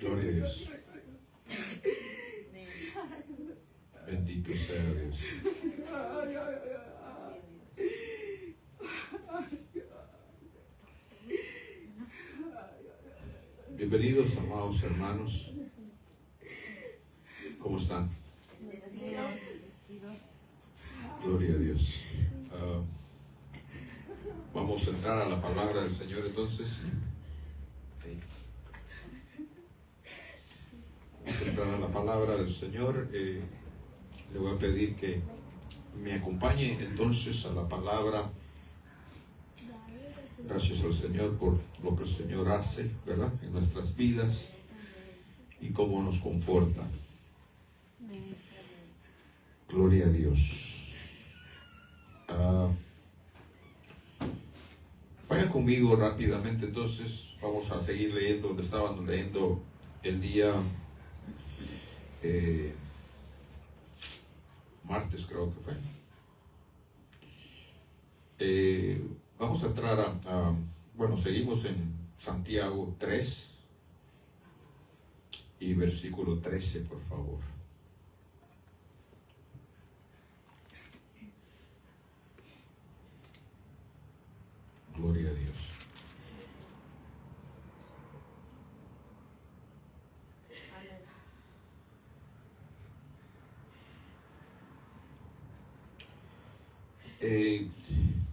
Gloria a Dios. Bendito sea Dios. Bienvenidos, amados hermanos. ¿Cómo están? Gloria a Dios. Vamos a entrar a la palabra del Señor entonces. Vamos a entrar a la palabra del Señor. Le voy a pedir que me acompañe entonces a la palabra. Gracias al Señor por lo que el Señor hace, ¿verdad?, en nuestras vidas y cómo nos conforta. Gloria a Dios. Vaya conmigo rápidamente entonces. Vamos a seguir leyendo donde estábamos leyendo el día martes, creo que fue. Vamos a entrar seguimos en Santiago 3 y versículo 13, por favor. Gloria a Dios.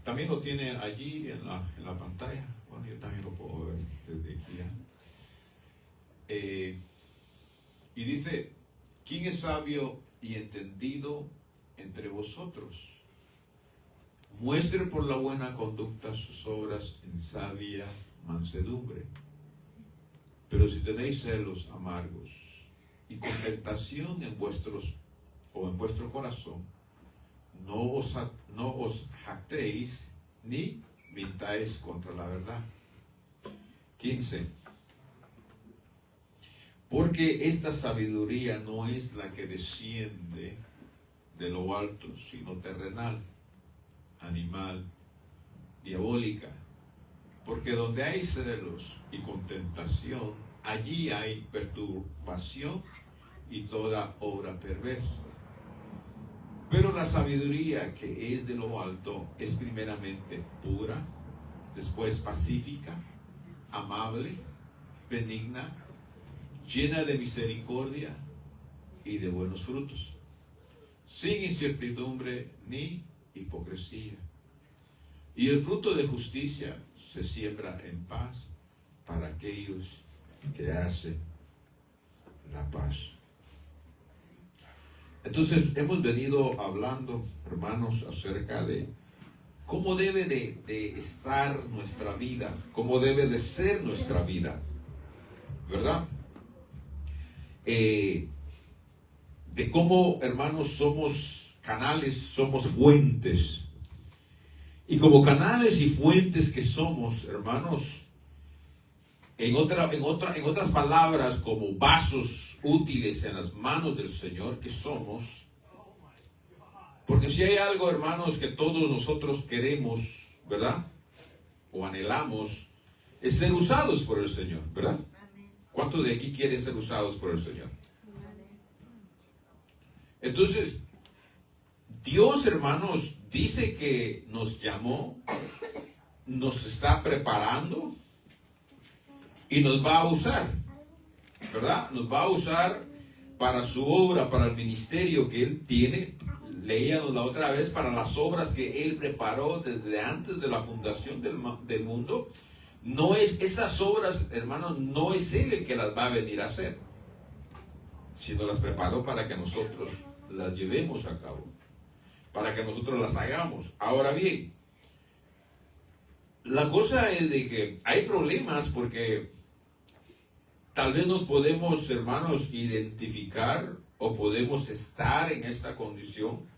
También lo tiene allí en la pantalla. Bueno, yo también lo puedo ver desde aquí. Y dice: ¿quién es sabio y entendido entre vosotros? Muestre por la buena conducta sus obras en sabia mansedumbre. Pero si tenéis celos amargos y contentación en vuestro corazón, no os jactéis ni mintáis contra la verdad. 15. Porque esta sabiduría no es la que desciende de lo alto, sino terrenal, animal, diabólica. Porque donde hay celos y contentación, allí hay perturbación y toda obra perversa. Pero la sabiduría que es de lo alto es primeramente pura, después pacífica, amable, benigna, llena de misericordia y de buenos frutos, sin incertidumbre ni hipocresía. Y el fruto de justicia se siembra en paz para aquellos que hacen la paz. Entonces, hemos venido hablando, hermanos, acerca de cómo debe de estar nuestra vida, cómo debe de ser nuestra vida, ¿verdad? De cómo, hermanos, somos canales, somos fuentes. Y como canales y fuentes que somos, hermanos, en otras palabras, como vasos útiles en las manos del Señor que somos. Porque si hay algo, hermanos, que todos nosotros queremos, ¿verdad?, o anhelamos, es ser usados por el Señor, ¿verdad? ¿Cuántos de aquí quieren ser usados por el Señor? Entonces, Dios, hermanos, dice que nos llamó, nos está preparando y nos va a usar, ¿verdad? Nos va a usar para su obra, para el ministerio que Él tiene. Leíamos la otra vez, para las obras que Él preparó desde antes de la fundación del mundo. No es esas obras, hermanos, no es Él el que las va a venir a hacer, sino las preparó para que nosotros las llevemos a cabo, para que nosotros las hagamos. Ahora bien, la cosa es de que hay problemas porque tal vez nos podemos, hermanos, identificar o podemos estar en esta condición,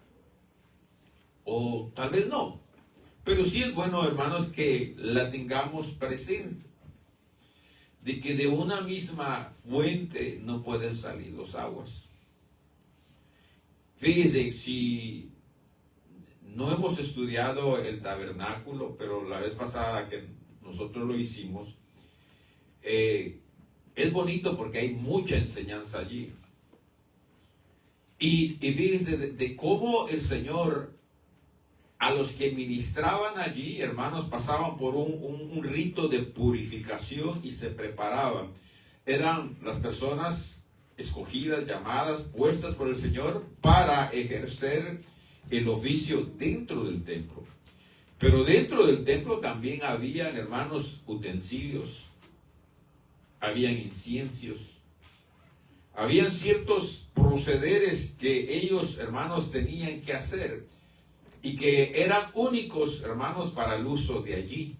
o tal vez no. Pero sí es bueno, hermanos, que la tengamos presente, de que de una misma fuente no pueden salir las aguas. Fíjense, si no hemos estudiado el tabernáculo, pero la vez pasada que nosotros lo hicimos, es bonito porque hay mucha enseñanza allí. Y fíjense de cómo el Señor, a los que ministraban allí, hermanos, pasaban por un rito de purificación y se preparaban. Eran las personas escogidas, llamadas, puestas por el Señor para ejercer el oficio dentro del templo. Pero dentro del templo también habían, hermanos, utensilios, habían inciensos, habían ciertos procederes que ellos, hermanos, tenían que hacer y que eran únicos, hermanos, para el uso de allí.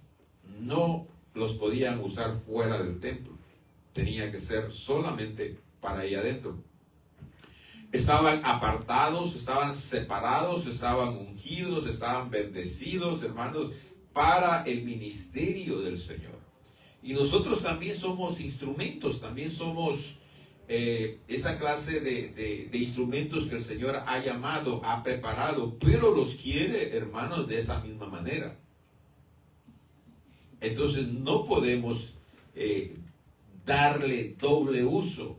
No los podían usar fuera del templo, tenía que ser solamente para ahí adentro. Estaban apartados, estaban separados, estaban ungidos, estaban bendecidos, hermanos, para el ministerio del Señor. Y nosotros también somos instrumentos, también somos esa clase de instrumentos que el Señor ha llamado, ha preparado, pero los quiere, hermanos, de esa misma manera. Entonces no podemos darle doble uso.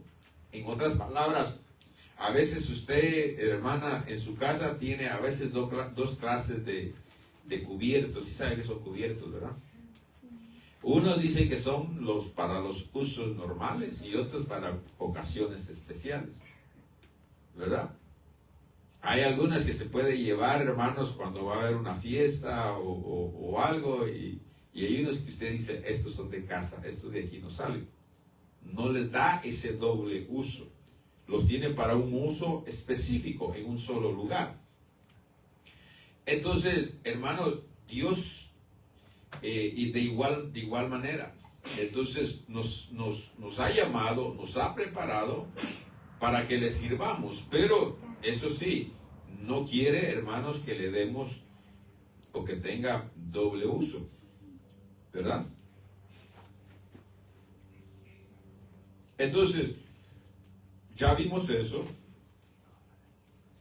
En otras palabras, a veces usted, hermana, en su casa tiene a veces dos clases de cubiertos. ¿Sí sabe que son cubiertos, verdad? Unos dicen que son para los usos normales y otros para ocasiones especiales, ¿verdad? Hay algunas que se puede llevar, hermanos, cuando va a haber una fiesta o algo, y hay unos que usted dice, estos son de casa, estos de aquí no salen. No les da ese doble uso. Los tiene para un uso específico en un solo lugar. Entonces, hermanos, Dios, y de igual manera, entonces nos ha llamado, nos ha preparado para que le sirvamos, pero eso sí, no quiere, hermanos, que le demos o que tenga doble uso, ¿verdad? Entonces, ya vimos eso.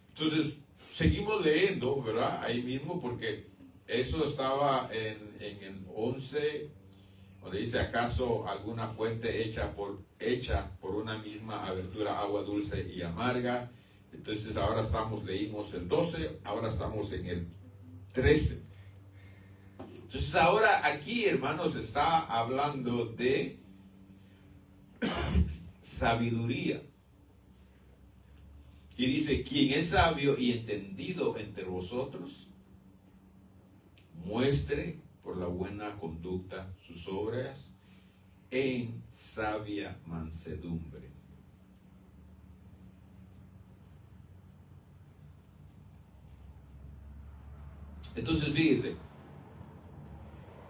Entonces, seguimos leyendo, ¿verdad? Ahí mismo, porque eso estaba en el 11, donde dice, ¿acaso alguna fuente hecha por una misma abertura, agua dulce y amarga? Entonces ahora leímos el 12, ahora estamos en el 13. Entonces ahora aquí, hermanos, está hablando de sabiduría. Y dice, quien es sabio y entendido entre vosotros, muestre por la buena conducta sus obras en sabia mansedumbre. Entonces, fíjese,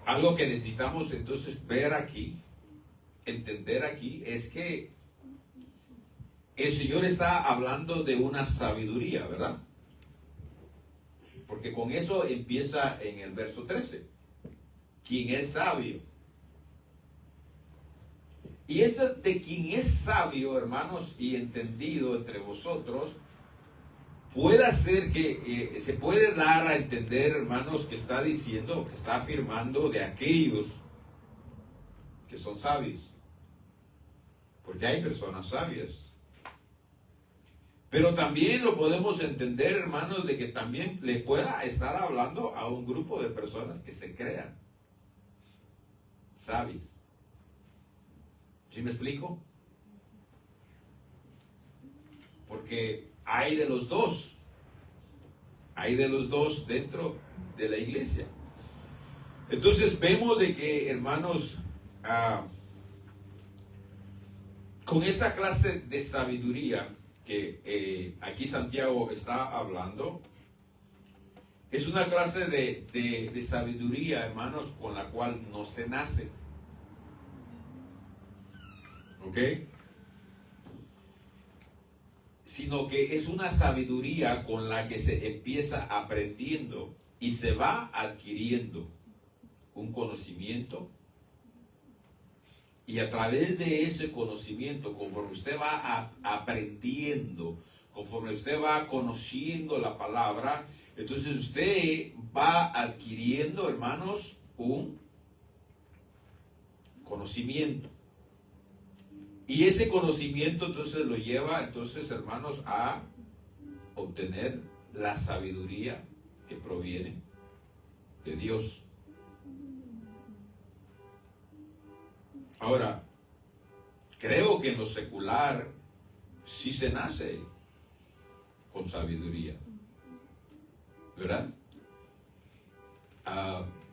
algo que necesitamos entonces ver aquí, entender aquí, es que el Señor está hablando de una sabiduría, ¿verdad? Porque con eso empieza en el verso 13. Quien es sabio. Y esto de quien es sabio, hermanos, y entendido entre vosotros, puede ser que se puede dar a entender, hermanos, que está diciendo, que está afirmando de aquellos que son sabios. Porque hay personas sabias. Pero también lo podemos entender, hermanos, de que también le pueda estar hablando a un grupo de personas que se crean sabios. ¿Sí me explico? Porque hay de los dos. Hay de los dos dentro de la iglesia. Entonces vemos de que, hermanos, con esta clase de sabiduría que aquí Santiago está hablando, es una clase de sabiduría, hermanos, con la cual no se nace. ¿Ok? Sino que es una sabiduría con la que se empieza aprendiendo y se va adquiriendo un conocimiento. Y a través de ese conocimiento, conforme usted va aprendiendo, conforme usted va conociendo la palabra, entonces usted va adquiriendo, hermanos, un conocimiento. Y ese conocimiento entonces lo lleva, entonces, hermanos, a obtener la sabiduría que proviene de Dios. Ahora, creo que en lo secular sí se nace con sabiduría, ¿verdad?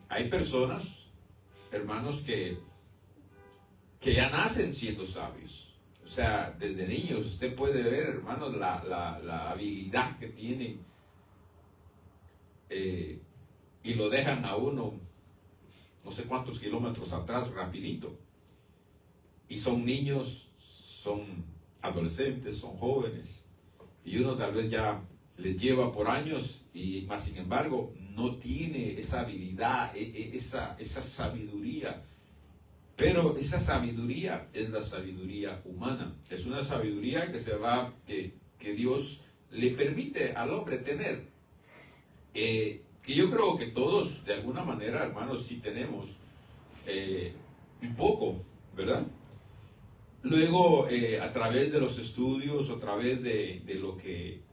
Hay personas, hermanos, que ya nacen siendo sabios. O sea, desde niños usted puede ver, hermanos, la habilidad que tienen, y lo dejan a uno no sé cuántos kilómetros atrás rapidito. Y son niños, son adolescentes, son jóvenes, y uno tal vez ya les lleva por años, y más sin embargo no tiene esa habilidad, esa sabiduría. Pero esa sabiduría es la sabiduría humana. Es una sabiduría que Dios le permite al hombre tener. Que yo creo que todos, de alguna manera, hermanos, sí tenemos un poco, ¿verdad? Luego, a través de los estudios, a través de lo que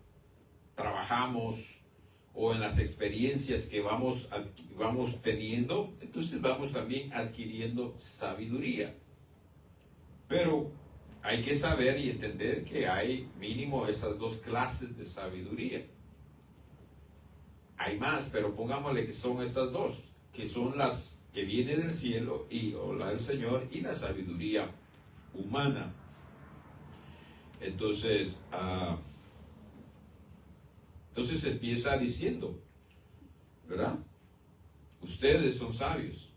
trabajamos, o en las experiencias que vamos teniendo, entonces vamos también adquiriendo sabiduría. Pero hay que saber y entender que hay mínimo esas dos clases de sabiduría. Hay más, pero pongámosle que son estas dos, que son las que viene del cielo o la del Señor, y la sabiduría humana. Entonces, empieza diciendo, ¿verdad? Ustedes son sabios.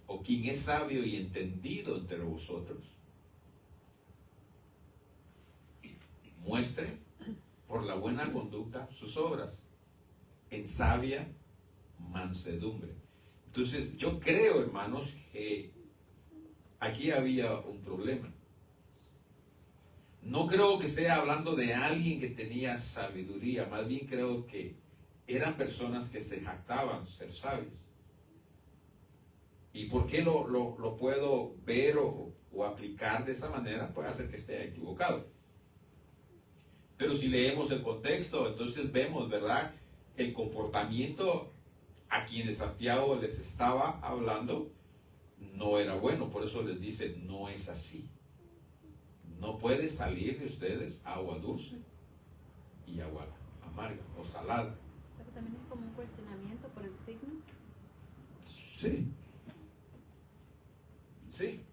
¿O quién es sabio y entendido entre vosotros? Muestre por la buena conducta sus obras en sabia mansedumbre. Entonces, yo creo, hermanos, que aquí había un problema. No creo que esté hablando de alguien que tenía sabiduría, más bien creo que eran personas que se jactaban ser sabios. ¿Y por qué lo puedo ver o aplicar de esa manera? Puede hacer que esté equivocado. Pero si leemos el contexto, entonces vemos, ¿verdad?, el comportamiento a quienes Santiago les estaba hablando no era bueno. Por eso les dice, no es así. No puede salir de ustedes agua dulce y agua amarga o salada. Pero también es como un cuestionamiento por el signo. Sí. Sí.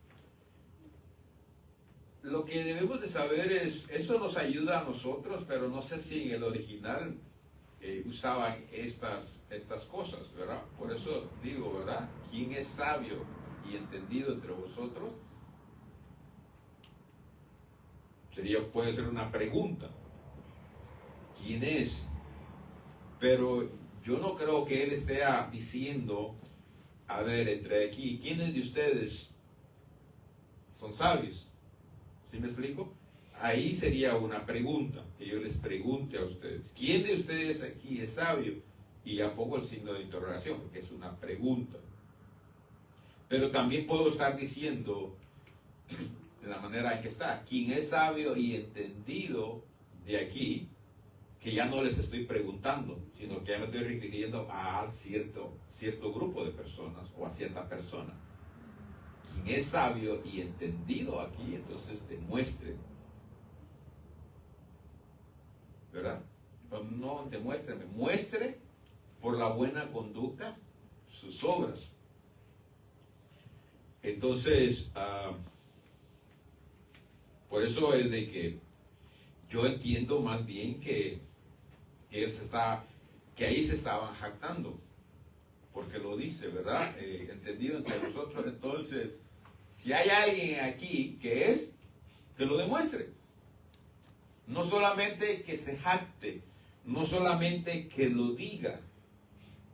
Lo que debemos de saber es, eso nos ayuda a nosotros, pero no sé si en el original usaban estas cosas, ¿verdad? Por eso digo, ¿verdad? ¿Quién es sabio y entendido entre vosotros? Puede ser una pregunta. ¿Quién es? Pero yo no creo que él esté diciendo, a ver, entre aquí, ¿quiénes de ustedes son sabios? ¿Sí me explico? Ahí sería una pregunta, que yo les pregunte a ustedes, ¿quién de ustedes aquí es sabio? Y ya pongo el signo de interrogación, porque es una pregunta. Pero también puedo estar diciendo, de la manera en que está, ¿quién es sabio y entendido de aquí? Que ya no les estoy preguntando, sino que ya me estoy refiriendo a cierto grupo de personas o a cierta persona. Quien es sabio y entendido aquí, entonces demuestre, ¿verdad? No demuestre, muestre por la buena conducta sus obras. Entonces, por eso es de que yo entiendo más bien que ahí se estaban jactando, porque lo dice, ¿verdad? Entendido entre vosotros. Entonces, si hay alguien aquí que lo demuestre. No solamente que se jacte, no solamente que lo diga.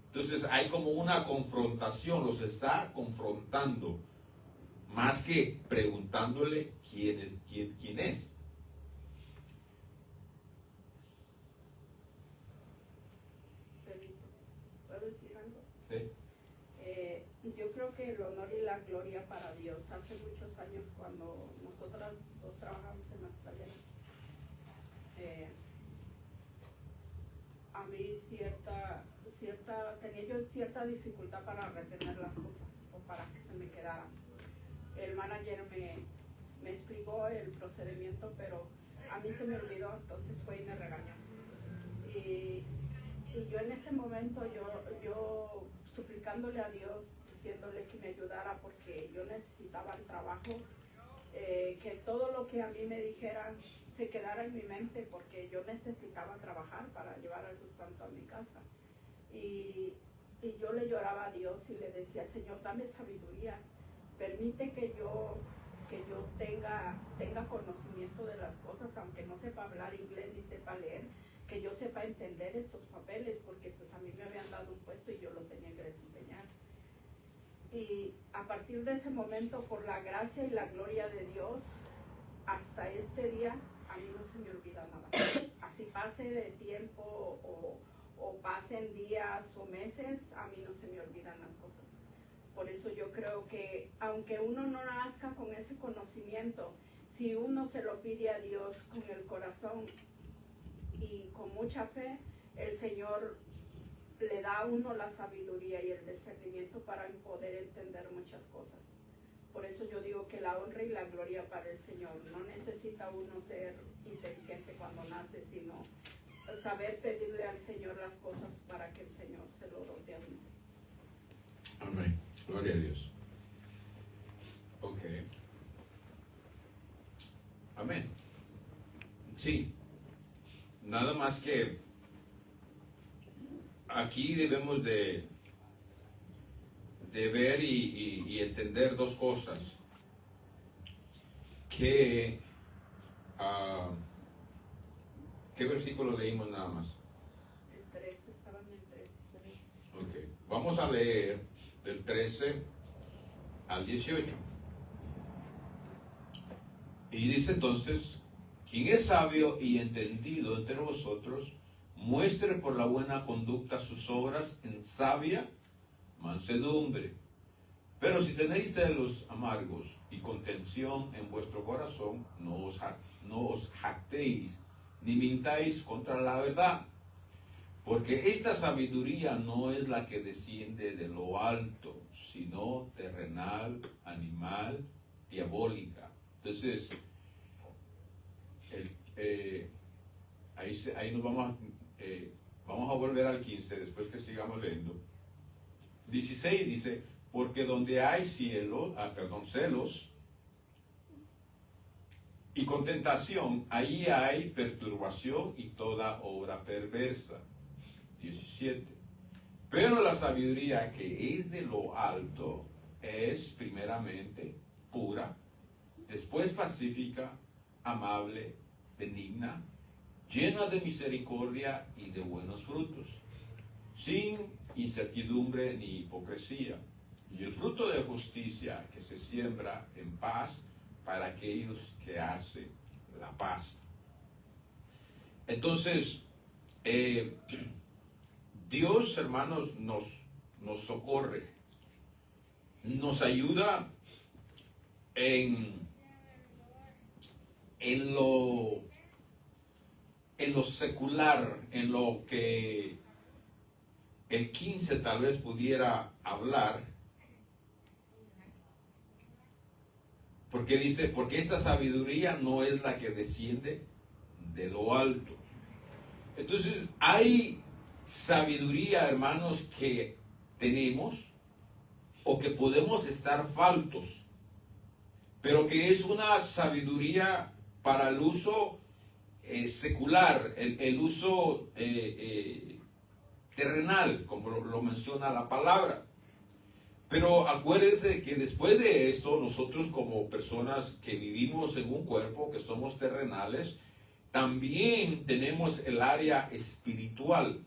Entonces hay como una confrontación, los está confrontando, más que preguntándole quién es. ¿Puedo decir algo? Sí. Yo creo que el honor y la gloria para Dios. Hace muchos años cuando nosotras dos trabajamos en las playeras, a mí tenía yo cierta dificultad para retener las cosas o para que se me quedaran. El manager me explicó el procedimiento, pero a mí se me olvidó, entonces fue y me regañó. Y yo en ese momento, yo suplicándole a Dios, diciéndole que me ayudara porque yo necesitaba el trabajo, que todo lo que a mí me dijeran se quedara en mi mente porque yo necesitaba trabajar para llevar el sustento a mi casa. Y yo le lloraba a Dios y le decía, Señor, dame sabiduría, permite que yo tenga conocimiento de las cosas, aunque no sepa hablar inglés ni sepa leer, que yo sepa entender estos papeles, porque pues a mí me habían dado un puesto y yo lo tenía que desempeñar. Y a partir de ese momento, por la gracia y la gloria de Dios, hasta este día, a mí no se me olvida nada. Así pase de tiempo o pasen días o meses, a mí no se me olvidan las cosas. Por eso yo creo que, aunque uno no nazca con ese conocimiento, si uno se lo pide a Dios con el corazón y con mucha fe, el Señor le da a uno la sabiduría y el discernimiento para poder entender muchas cosas. Por eso yo digo que la honra y la gloria para el Señor. No necesita uno ser inteligente cuando nace, sino saber pedirle al Señor las cosas para que el Señor se lo dé a uno. Amén. Gloria a Dios. Ok. Amén. Sí. Nada más que aquí debemos de ver y entender dos cosas. ¿Qué versículo leímos nada más? El 13, estaba en el 13. Ok. Vamos a leer del 13 al 18. Y dice entonces, quien es sabio y entendido entre vosotros, muestre por la buena conducta sus obras en sabia mansedumbre. Pero si tenéis celos amargos y contención en vuestro corazón, no os jactéis ni mintáis contra la verdad, porque esta sabiduría no es la que desciende de lo alto, sino terrenal, animal, diabólica. Entonces, ahí nos vamos a volver al 15 después que sigamos leyendo. 16 dice, porque donde hay celos y contentación, ahí hay perturbación y toda obra perversa. 17. Pero la sabiduría que es de lo alto es primeramente pura, después pacífica, amable, benigna, llena de misericordia y de buenos frutos, sin incertidumbre ni hipocresía, y el fruto de justicia que se siembra en paz para aquellos que hacen la paz. Entonces, Dios, hermanos, nos socorre, nos ayuda en lo secular, en lo que el 15 tal vez pudiera hablar, porque dice, porque esta sabiduría no es la que desciende de lo alto. Entonces, hay sabiduría, hermanos, que tenemos o que podemos estar faltos, pero que es una sabiduría para el uso secular, el uso terrenal, como lo menciona la palabra. Pero acuérdense que después de esto, nosotros como personas que vivimos en un cuerpo, que somos terrenales, también tenemos el área espiritual,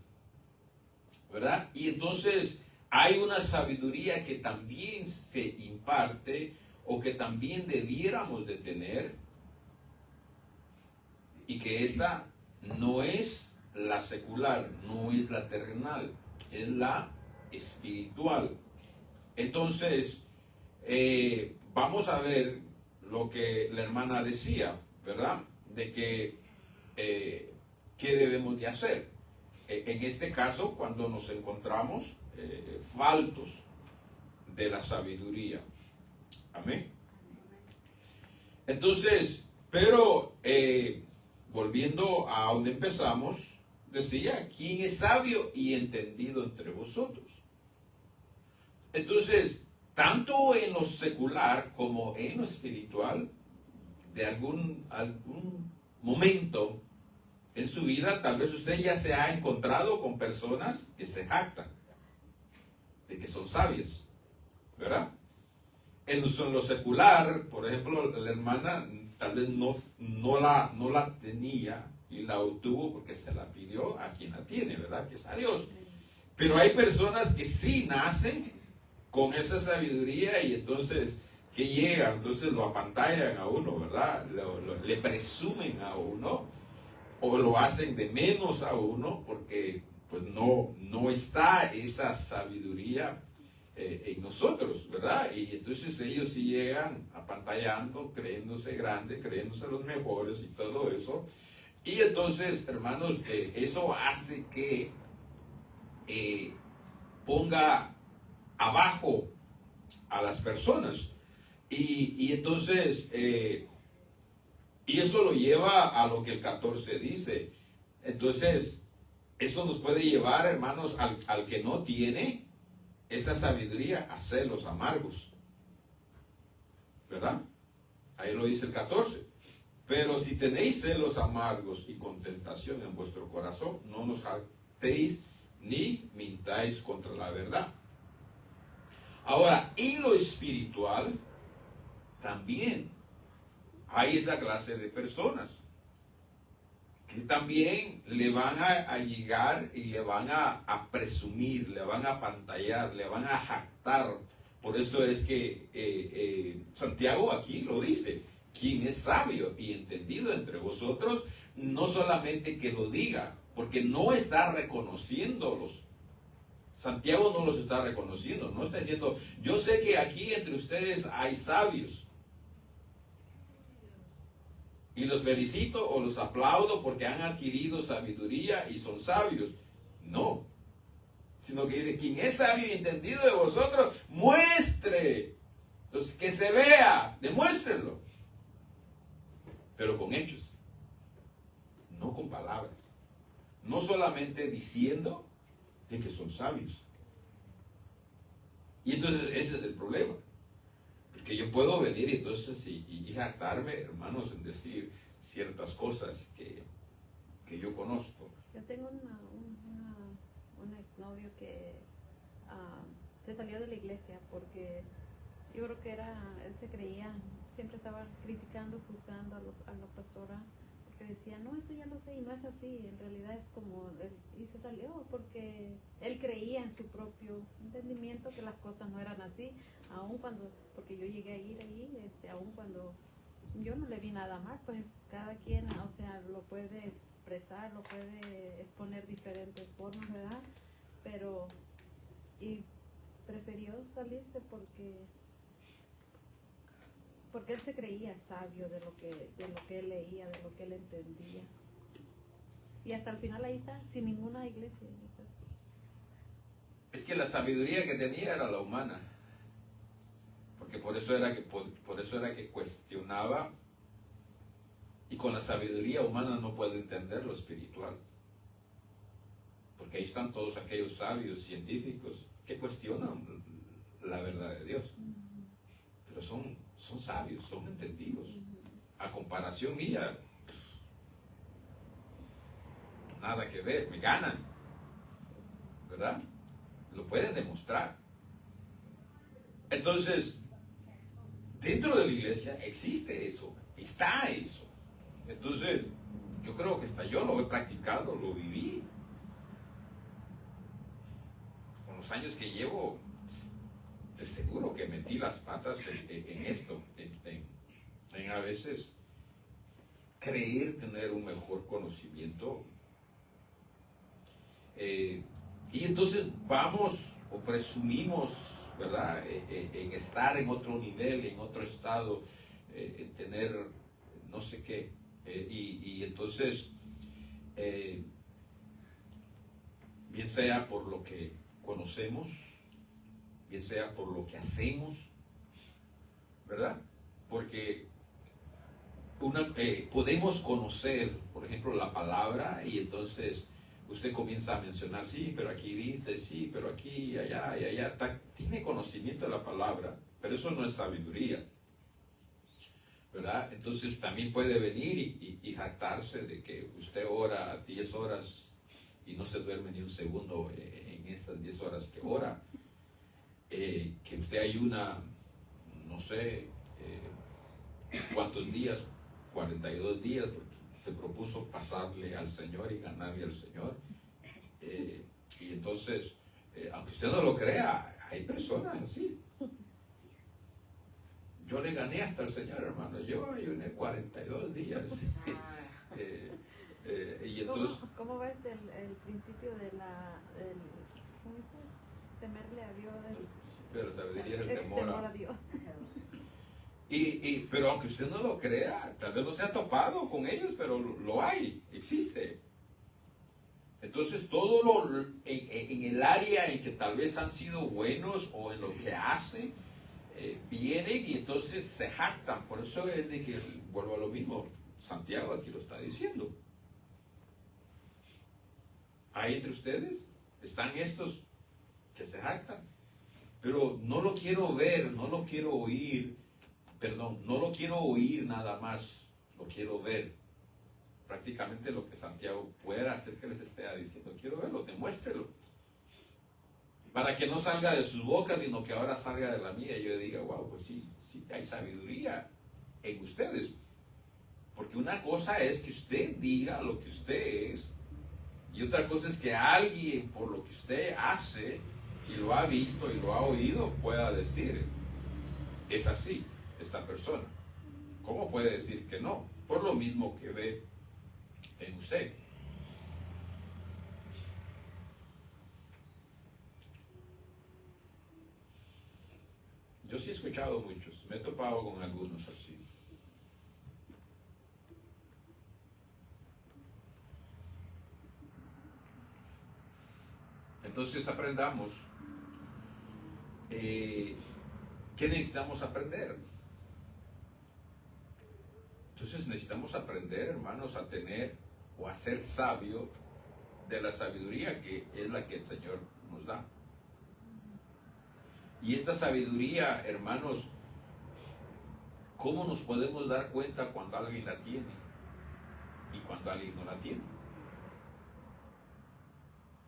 ¿verdad? Y entonces hay una sabiduría que también se imparte o que también debiéramos de tener, y que esta no es la secular, no es la terrenal, es la espiritual. Entonces, vamos a ver lo que la hermana decía, ¿verdad? De que, ¿qué debemos de hacer? En este caso, cuando nos encontramos faltos de la sabiduría. Amén. Entonces, pero volviendo a donde empezamos, decía, ¿quién es sabio y entendido entre vosotros? Entonces, tanto en lo secular como en lo espiritual, de algún momento en su vida, tal vez usted ya se ha encontrado con personas que se jactan de que son sabias, ¿verdad? En lo secular, por ejemplo, la hermana tal vez no la tenía y la obtuvo porque se la pidió a quien la tiene, ¿verdad? Que es a Dios. Pero hay personas que sí nacen con esa sabiduría y entonces que llegan, entonces lo apantallan a uno, ¿verdad? Le presumen a uno o lo hacen de menos a uno porque pues no está esa sabiduría en nosotros, ¿verdad? Y entonces ellos sí llegan apantallando, creyéndose grandes, creyéndose los mejores y todo eso. Y entonces, hermanos, eso hace que ponga abajo a las personas. Y entonces, y eso lo lleva a lo que el 14 dice. Entonces, eso nos puede llevar, hermanos, al que no tiene esa sabiduría, a celos amargos, ¿verdad? Ahí lo dice el 14. Pero si tenéis celos amargos y contentación en vuestro corazón, no nos jactéis ni mintáis contra la verdad. Ahora, en lo espiritual, también hay esa clase de personas que también le van a llegar y le van a presumir, le van a pantallar, le van a jactar. Por eso es que Santiago aquí lo dice, quien es sabio y entendido entre vosotros, no solamente que lo diga, porque no está reconociéndolos. Santiago no los está reconociendo, no está diciendo, yo sé que aquí entre ustedes hay sabios, y los felicito o los aplaudo porque han adquirido sabiduría y son sabios. No. Sino que dice, quien es sabio y entendido de vosotros, muestre. Entonces, que se vea, demuéstrenlo. Pero con hechos. No con palabras. No solamente diciendo de que son sabios. Y entonces ese es el problema. Que yo puedo venir entonces y jactarme, hermanos, en decir ciertas cosas que yo conozco. Yo tengo un exnovio que se salió de la iglesia porque yo creo que él se creía, siempre estaba criticando, juzgando a la pastora, porque decía, no, eso ya lo sé y no es así, en realidad es como, y se salió porque él creía en su propio entendimiento que las cosas no eran así, aun cuando, porque yo llegué a ir ahí, aun cuando yo no le vi nada mal, pues cada quien, o sea, lo puede expresar, lo puede exponer diferentes formas, ¿verdad? Pero, y prefirió salirse porque él se creía sabio de lo que él leía, de lo que él entendía. Y hasta el final ahí está, sin ninguna iglesia. Es que la sabiduría que tenía era la humana. Porque por eso era que cuestionaba, y con la sabiduría humana no puede entender lo espiritual. Porque ahí están todos aquellos sabios científicos que cuestionan la verdad de Dios. Pero son sabios, son entendidos. A comparación mía, nada que ver, me ganan, ¿verdad? Lo pueden demostrar. Entonces, dentro de la iglesia existe eso, está eso. Entonces, yo creo que hasta yo lo he practicado, lo viví. Con los años que llevo, de seguro que metí las patas en esto, en a veces creer tener un mejor conocimiento. Y entonces vamos o presumimos ¿verdad? En estar en otro nivel, en otro estado, en tener no sé qué. Y entonces, bien sea por lo que conocemos, bien sea por lo que hacemos, ¿verdad? Porque podemos conocer, por ejemplo, la palabra y entonces usted comienza a mencionar, sí, pero aquí dice, sí, pero aquí y allá. Tiene conocimiento de la palabra, pero eso no es sabiduría, ¿verdad? Entonces también puede venir y jactarse de que usted ora 10 horas y no se duerme ni un segundo en esas 10 horas que ora, que usted ayuna, no sé, cuántos días, 42 días, porque se propuso pasarle al Señor y ganarle al Señor. Y entonces, aunque usted no lo crea, hay personas así. Yo le gané hasta el Señor, hermano. Yo ayuné 42 días. Y entonces, ¿Cómo ves el principio de ¿cómo dice? Temerle a Dios? pero sabiduría es el El temor temor a Dios. Pero aunque usted no lo crea, tal vez no se ha topado con ellos, pero lo hay, existe. Entonces todo en el área en que tal vez han sido buenos o en lo que hacen, vienen y entonces se jactan. Por eso es de que, vuelvo a lo mismo, Santiago aquí lo está diciendo. Hay entre ustedes, están estos que se jactan, pero no lo quiero ver, no lo quiero oír. Perdón, no lo quiero oír nada más, lo quiero ver. Prácticamente lo que Santiago pueda hacer que les esté diciendo, quiero verlo, demuéstrelo. Para que no salga de sus bocas, sino que ahora salga de la mía y yo diga, wow, pues sí, sí hay sabiduría en ustedes. Porque una cosa es que usted diga lo que usted es, y otra cosa es que alguien, por lo que usted hace, y lo ha visto y lo ha oído, pueda decir, es así esta persona. ¿Cómo puede decir que no? Por lo mismo que ve en usted. Yo sí he escuchado muchos, me he topado con algunos así. Entonces aprendamos. ¿Qué necesitamos aprender? Entonces necesitamos aprender, hermanos, a tener o a ser sabio de la sabiduría que es la que el Señor nos da. Y esta sabiduría, hermanos, ¿cómo nos podemos dar cuenta cuando alguien la tiene y cuando alguien no la tiene?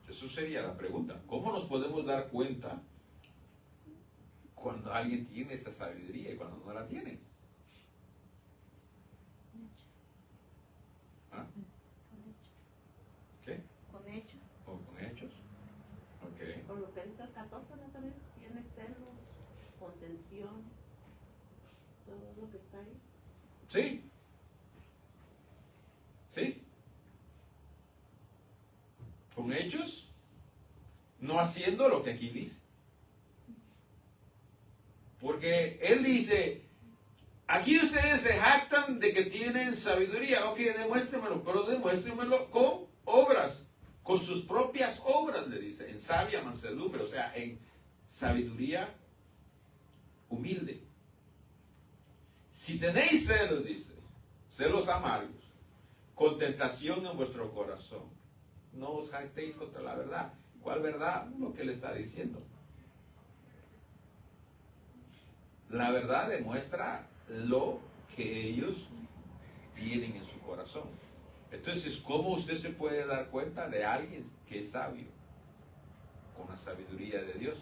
Eso sería la pregunta. ¿Cómo nos podemos dar cuenta cuando alguien tiene esa sabiduría y cuando no la tiene? ¿Ah? ¿Qué? Con hechos. ¿O con hechos? Ok. Por lo que dice el 14, ¿no? También tiene celos, contención, todo lo que está ahí. Sí. Sí. Con hechos, no haciendo lo que aquí dice. Porque él dice, aquí ustedes se jactan de que tienen sabiduría. Ok, demuéstremelo, pero demuéstremelo con obras, con sus propias obras, le dice, en sabia mansedumbre, o sea, en sabiduría humilde. Si tenéis celos, dice, celos amargos, con tentación en vuestro corazón, no os jactéis contra la verdad. ¿Cuál verdad? Lo que le está diciendo. La verdad demuestra lo que ellos tienen en su corazón. Entonces, ¿cómo usted se puede dar cuenta de alguien que es sabio? Con la sabiduría de Dios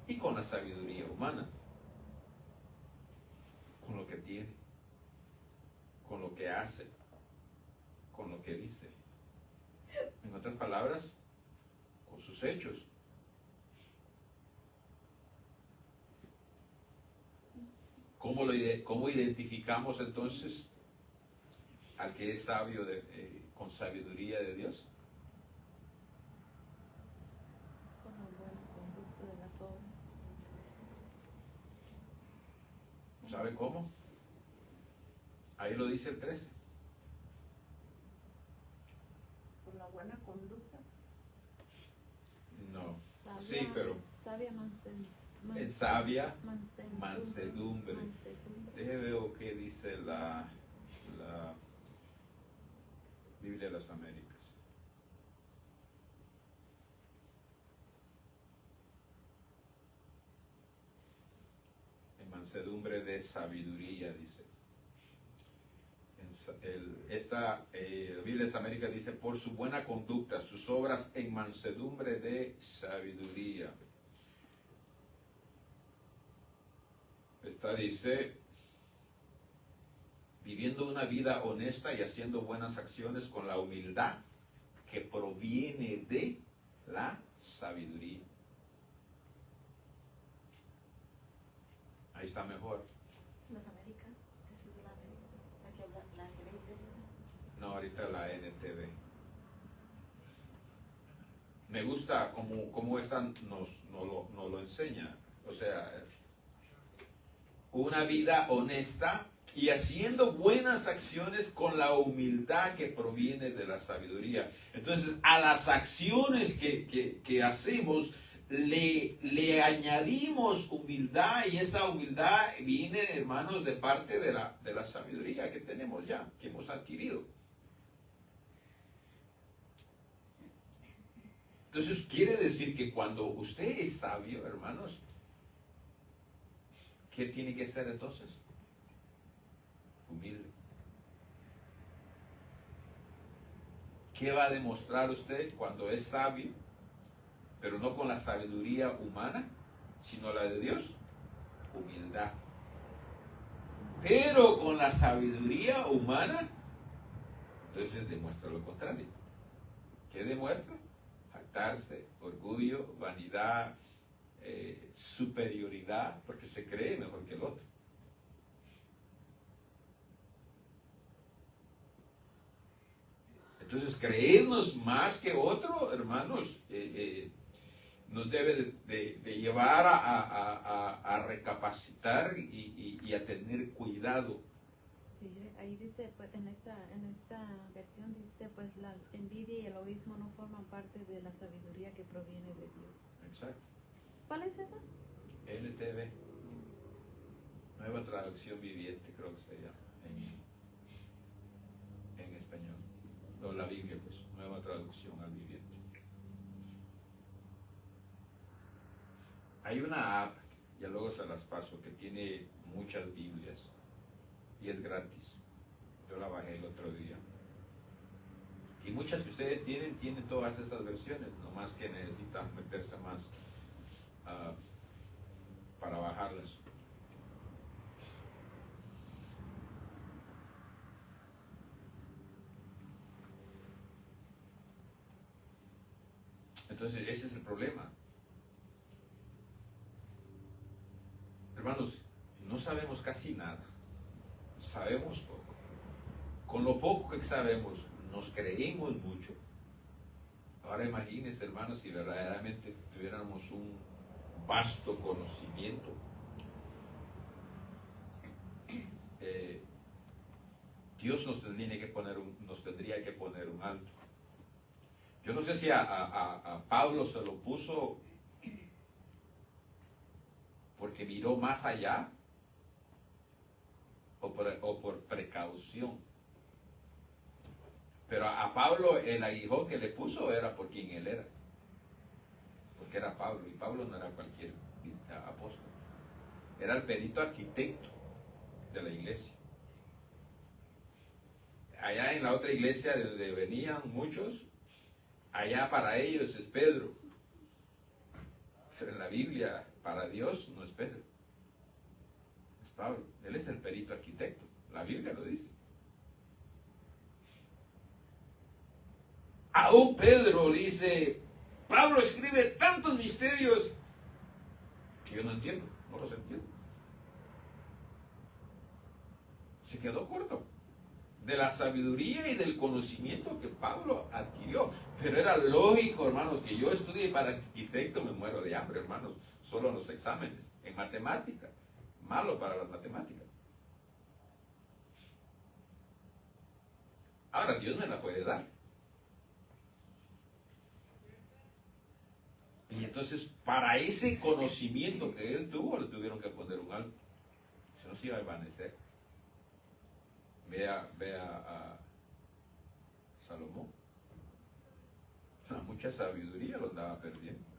y con la sabiduría humana. Con lo que tiene, con lo que hace, con lo que dice. En otras palabras, con sus hechos. ¿Cómo identificamos entonces al que es sabio con sabiduría de Dios? Con la buena conducta de las obras. ¿Sabe cómo? Ahí lo dice el 13. Por la buena conducta. No. Sabia, Sí, pero sabia es sabia mansedumbre. mansedumbre. Deje ver qué dice la Biblia de las Américas. En mansedumbre de sabiduría, dice. La Biblia de las Américas dice, por su buena conducta, sus obras en mansedumbre de sabiduría. Esta dice, viviendo una vida honesta y haciendo buenas acciones con la humildad que proviene de la sabiduría. Ahí está mejor. Las Américas, que es la América, la que habla, la que dice. No, ahorita la NTV. Me gusta como esta nos lo enseña. O sea, una vida honesta y haciendo buenas acciones con la humildad que proviene de la sabiduría. Entonces, a las acciones que hacemos, le añadimos humildad, y esa humildad viene, hermanos, de parte de la sabiduría que tenemos ya, que hemos adquirido. Entonces, quiere decir que cuando usted es sabio, hermanos, ¿qué tiene que ser entonces? Humilde. ¿Qué va a demostrar usted cuando es sabio, pero no con la sabiduría humana, sino la de Dios? Humildad. Pero con la sabiduría humana, entonces demuestra lo contrario. ¿Qué demuestra? Jactarse, orgullo, vanidad, superioridad, porque se cree mejor que el otro. Entonces, creernos más que otro, hermanos, nos debe de llevar a recapacitar y a tener cuidado. Sí, ahí dice, pues en esta versión dice, pues la envidia y el egoísmo no forman parte de la sabiduría que proviene de Dios. Exacto. ¿Cuál es esa? NTV, Nueva Traducción Viviente, creo que se llama en español. O la Biblia, pues, Nueva Traducción al Viviente. Hay una app, ya luego se las paso, que tiene muchas Biblias y es gratis. Yo la bajé el otro día. Y muchas que ustedes tienen todas estas versiones, nomás que necesitan meterse más para bajarlas. Entonces, ese es el problema. Hermanos, no sabemos casi nada. Sabemos poco. Con lo poco que sabemos, nos creemos mucho. Ahora imagínense, hermanos, si verdaderamente tuviéramos un vasto conocimiento. Dios nos tendría que poner un alto. Yo no sé si a Pablo se lo puso porque miró más allá o por precaución. Pero a Pablo el aguijón que le puso era por quien él era. Porque era Pablo, y Pablo no era cualquier apóstol. Era el perito arquitecto de la iglesia. Allá en la otra iglesia de donde venían muchos, allá para ellos es Pedro. Pero en la Biblia, para Dios no es Pedro. Es Pablo. Él es el perito arquitecto. La Biblia lo dice. Aún Pedro dice, Pablo escribe tantos misterios que yo no entiendo, no los entiendo. Se quedó corto de la sabiduría y del conocimiento que Pablo adquirió. Pero era lógico, hermanos, que yo estudie para arquitecto, me muero de hambre, hermanos, solo en los exámenes, en matemática, malo para las matemáticas. Ahora, Dios me la puede dar. Y entonces, para ese conocimiento que él tuvo, le tuvieron que poner un alto. Si no, se iba a desvanecer. Vea a Salomón. O sea, mucha sabiduría lo andaba perdiendo.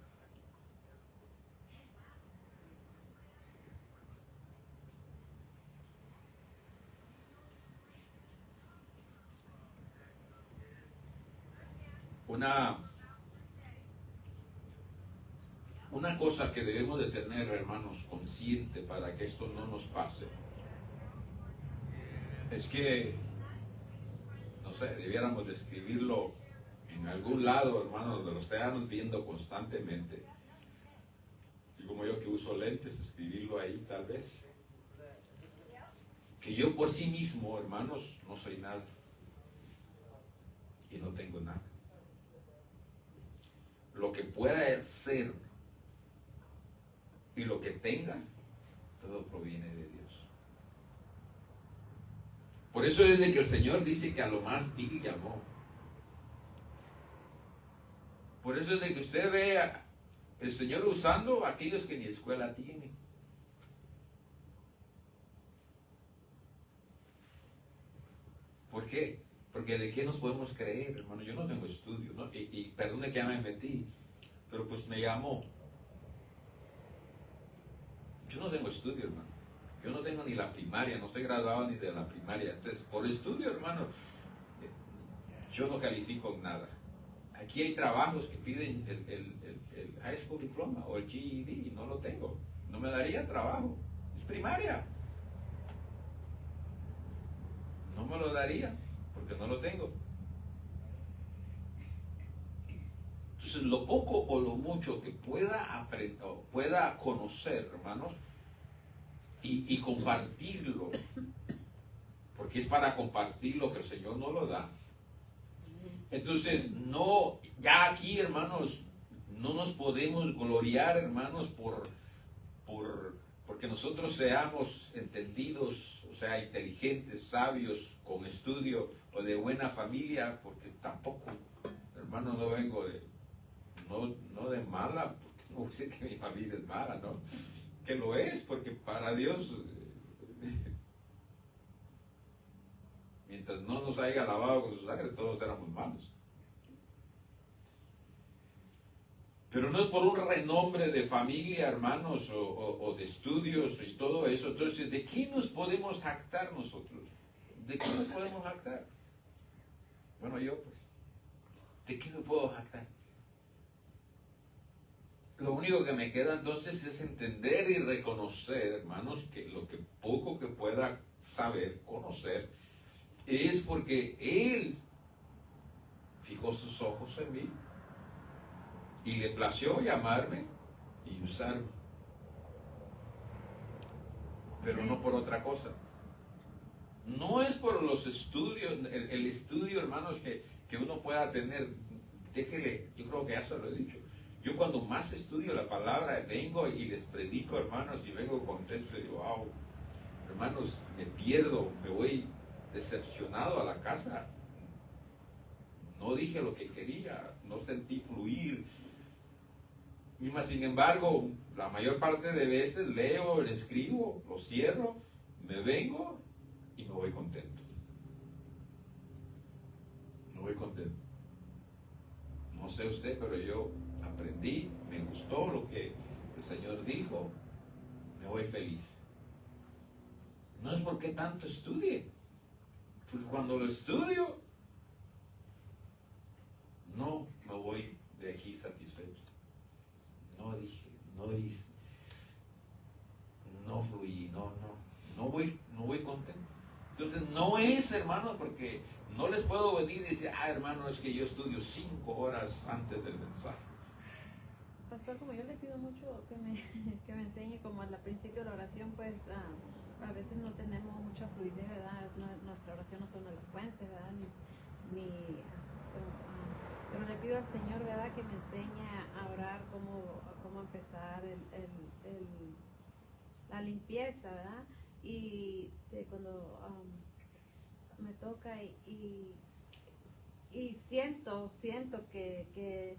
Una cosa que debemos de tener, hermanos, consciente para que esto no nos pase, es que, no sé, debiéramos de escribirlo en algún lado, hermanos, donde lo estemos viendo constantemente. Y como yo que uso lentes, escribirlo ahí tal vez. Que yo por sí mismo, hermanos, no soy nada. Y no tengo nada. Lo que pueda ser y lo que tenga, todo proviene de Dios. Por eso es de que el Señor dice que a lo más vil llamó. Por eso es de que usted ve el Señor usando a aquellos que ni escuela tienen. ¿Por qué? Porque de qué nos podemos creer, hermano. Yo no tengo estudio, ¿no? Y perdone que ya me metí, pero pues me llamó. Yo no tengo estudio, hermano. Yo no tengo ni la primaria, no estoy graduado ni de la primaria. Entonces, por estudio, hermano, yo no califico nada. Aquí hay trabajos que piden el high school diploma o el GED y no lo tengo. No me daría trabajo. Es primaria. No me lo daría porque no lo tengo. Entonces, lo poco o lo mucho que pueda aprender, o pueda conocer, hermanos, y compartirlo, porque es para compartirlo que el Señor nos lo da. Entonces, no, ya aquí, hermanos, no nos podemos gloriar, hermanos, porque nosotros seamos entendidos, o sea, inteligentes, sabios, con estudio o de buena familia, porque tampoco, hermano, no vengo no de mala, porque no voy a decir que mi familia es mala, ¿no? Que lo es, porque para Dios, mientras no nos haya lavado con su sangre, todos éramos malos. Pero no es por un renombre de familia, hermanos, o de estudios y todo eso. Entonces, ¿de qué nos podemos jactar nosotros? ¿De qué nos podemos jactar? Bueno, yo pues, ¿de qué me puedo jactar? Lo único que me queda entonces es entender y reconocer, hermanos, que lo que poco que pueda saber, conocer, es porque Él fijó sus ojos en mí y le plació llamarme y usarme. Pero no por otra cosa. No es por los estudios, el estudio, hermanos, que uno pueda tener. Déjele, yo creo que ya se lo he dicho. Yo cuando más estudio la palabra, vengo y les predico, hermanos, y vengo contento y digo, wow, hermanos, me pierdo, me voy decepcionado a la casa. No dije lo que quería, no sentí fluir. Y más sin embargo, la mayor parte de veces leo, lo escribo, lo cierro, me vengo y me voy contento. Me voy contento. No sé usted, pero yo aprendí, me gustó lo que el Señor dijo, me voy feliz. No es porque tanto estudie, porque cuando lo estudio, no me voy de aquí satisfecho. No dije, no hice, no fluí, no voy contento. Entonces no es, hermano, porque no les puedo venir y decir, hermano, es que yo estudio 5 horas antes del mensaje. Pastor, como yo le pido mucho que me enseñe, como al principio de la oración, pues a veces no tenemos mucha fluidez, ¿verdad? Nuestra oración no son elocuentes, ¿verdad? Pero le pido al Señor, ¿verdad? Que me enseñe a orar, cómo empezar la limpieza, ¿verdad? Y cuando me toca y y siento que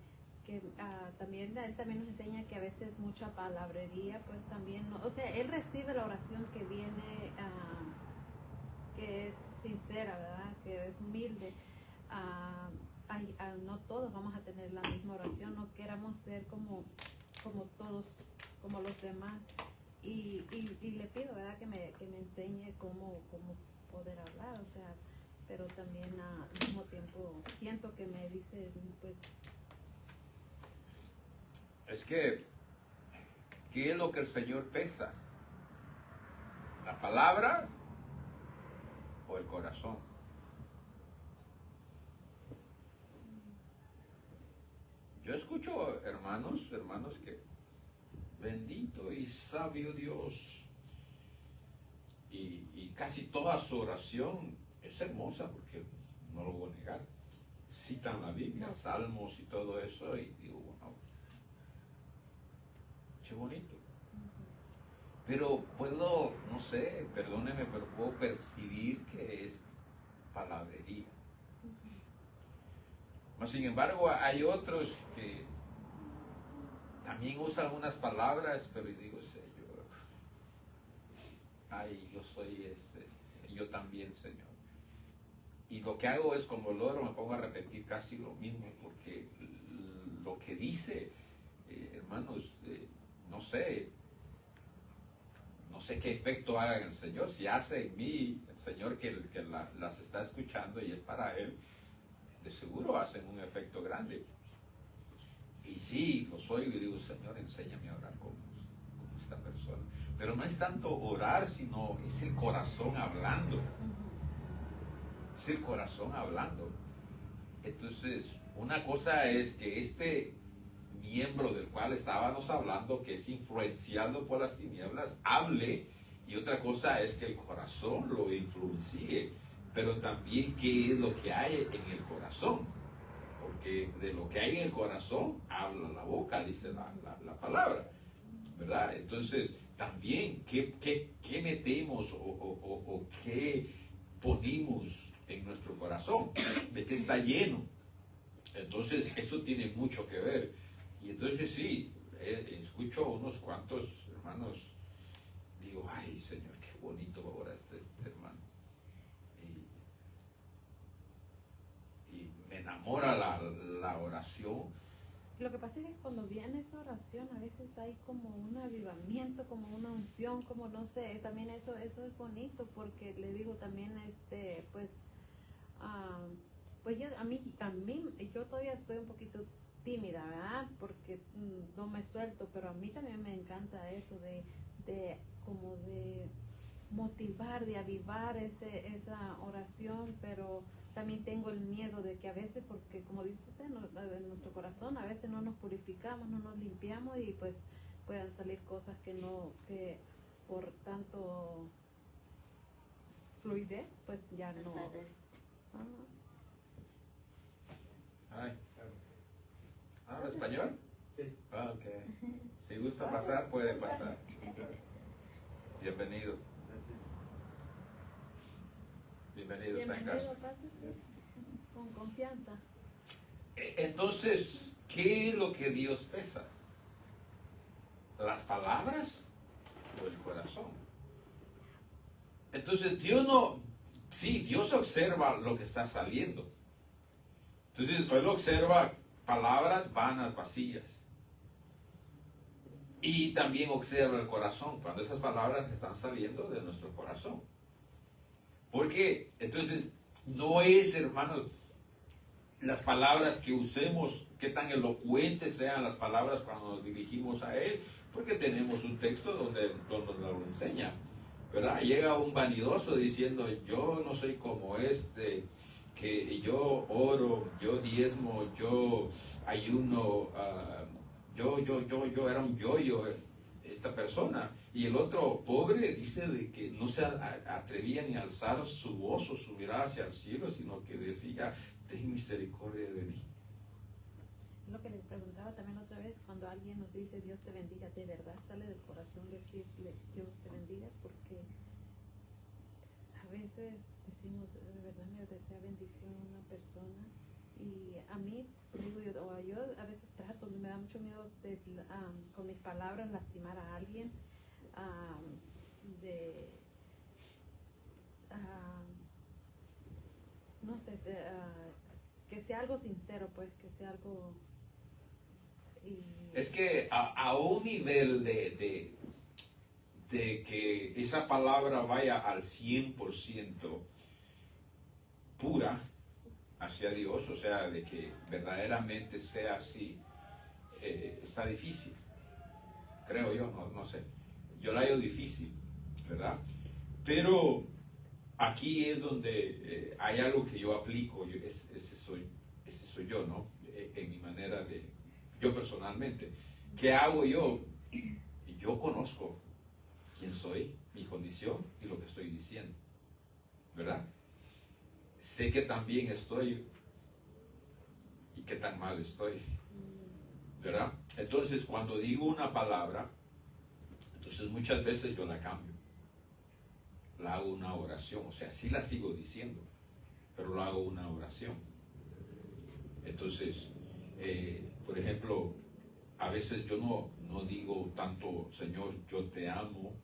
también él también nos enseña que a veces mucha palabrería, pues también, o sea, él recibe la oración que viene, que es sincera, ¿verdad? Que es humilde. No todos vamos a tener la misma oración, no queramos ser como todos, como los demás. Y le pido, ¿verdad? Que me enseñe cómo poder hablar, o sea, pero también al mismo tiempo siento que me dice, pues, Es que, ¿qué es lo que el Señor pesa? ¿La palabra o el corazón? Yo escucho hermanos que bendito y sabio Dios. Y casi toda su oración es hermosa, porque no lo voy a negar. Citan la Biblia, salmos y todo eso, y digo, wow, qué bonito. Pero puedo, no sé, perdóneme, pero puedo percibir que es palabrería. Mas sin embargo, hay otros que también usan unas palabras, pero yo digo, Señor, ay, yo soy ese, yo también, Señor. Y lo que hago es, como loro, me pongo a repetir casi lo mismo, porque lo que dice, hermanos, no sé qué efecto haga en el Señor. Si hace en mí, el Señor que las está escuchando y es para Él, de seguro hacen un efecto grande. Y sí, los oigo y digo, Señor, enséñame a orar como esta persona. Pero no es tanto orar, sino es el corazón hablando. Es el corazón hablando. Entonces, una cosa es que este miembro del cual estábamos hablando, que es influenciado por las tinieblas, hable, y otra cosa es que el corazón lo influencie, pero también qué es lo que hay en el corazón, porque de lo que hay en el corazón habla la boca, dice la palabra, ¿verdad? Entonces, también qué metemos o qué ponemos en nuestro corazón, de qué está lleno. Entonces, eso tiene mucho que ver. Y entonces sí, escucho unos cuantos hermanos, digo, ay Señor, qué bonito ahora este hermano. Y me enamora la oración. lo que pasa es que cuando viene esa oración a veces hay como un avivamiento, como una unción, como no sé, también eso es bonito, porque le digo también, pues a mí yo todavía estoy un poquito tímida, ¿verdad? Porque no me suelto, pero a mí también me encanta eso de como de motivar, de avivar esa oración, pero también tengo el miedo de que a veces, porque como dice usted, en nuestro corazón a veces no nos purificamos, no nos limpiamos y pues puedan salir cosas que por tanto fluidez, pues ya no. Ay. ¿Habla español? Sí. Ah, ok. Si gusta pasar, puede pasar. Bienvenido. Bienvenido, está en casa. Pásate, con confianza. Entonces, ¿qué es lo que Dios pesa? ¿Las palabras o el corazón? Entonces, Dios observa lo que está saliendo. Entonces, Él observa palabras vanas, vacías. Y también observa el corazón, cuando esas palabras están saliendo de nuestro corazón. Porque, entonces, no es, hermanos, las palabras que usemos, qué tan elocuentes sean las palabras cuando nos dirigimos a Él, porque tenemos un texto donde nos lo enseña, ¿verdad? Llega un vanidoso diciendo, yo no soy como que yo oro, yo diezmo, yo ayuno, yo era un yo-yo, esta persona. Y el otro pobre dice de que no se atrevía ni a alzar su voz o su mirada hacia el cielo, sino que decía, ten misericordia de mí. Lo que les preguntaba también otra vez, cuando alguien nos dice Dios te bendiga, ¿de verdad sale del corazón decirle Dios te bendiga? Porque a veces decimos, de verdad me desea bendición a una persona, a mí, digo yo a veces trato, me da mucho miedo de, con mis palabras lastimar a alguien, de, no sé, que sea algo sincero, pues, que sea algo... Es que a un nivel de que esa palabra vaya al 100% pura hacia Dios, o sea, de que verdaderamente sea así, está difícil, creo yo, no sé, yo la hallo difícil, ¿verdad? Pero aquí es donde hay algo que yo aplico, ese soy yo, ¿no? En mi manera de, yo personalmente, ¿qué hago yo? Yo conozco quién soy, mi condición y lo que estoy diciendo, ¿verdad? Sé que también estoy y qué tan mal estoy, ¿verdad? Entonces, cuando digo una palabra, entonces muchas veces yo la cambio, la hago una oración, o sea, sí la sigo diciendo, pero lo hago una oración. Entonces, por ejemplo, a veces yo no digo tanto, Señor, yo te amo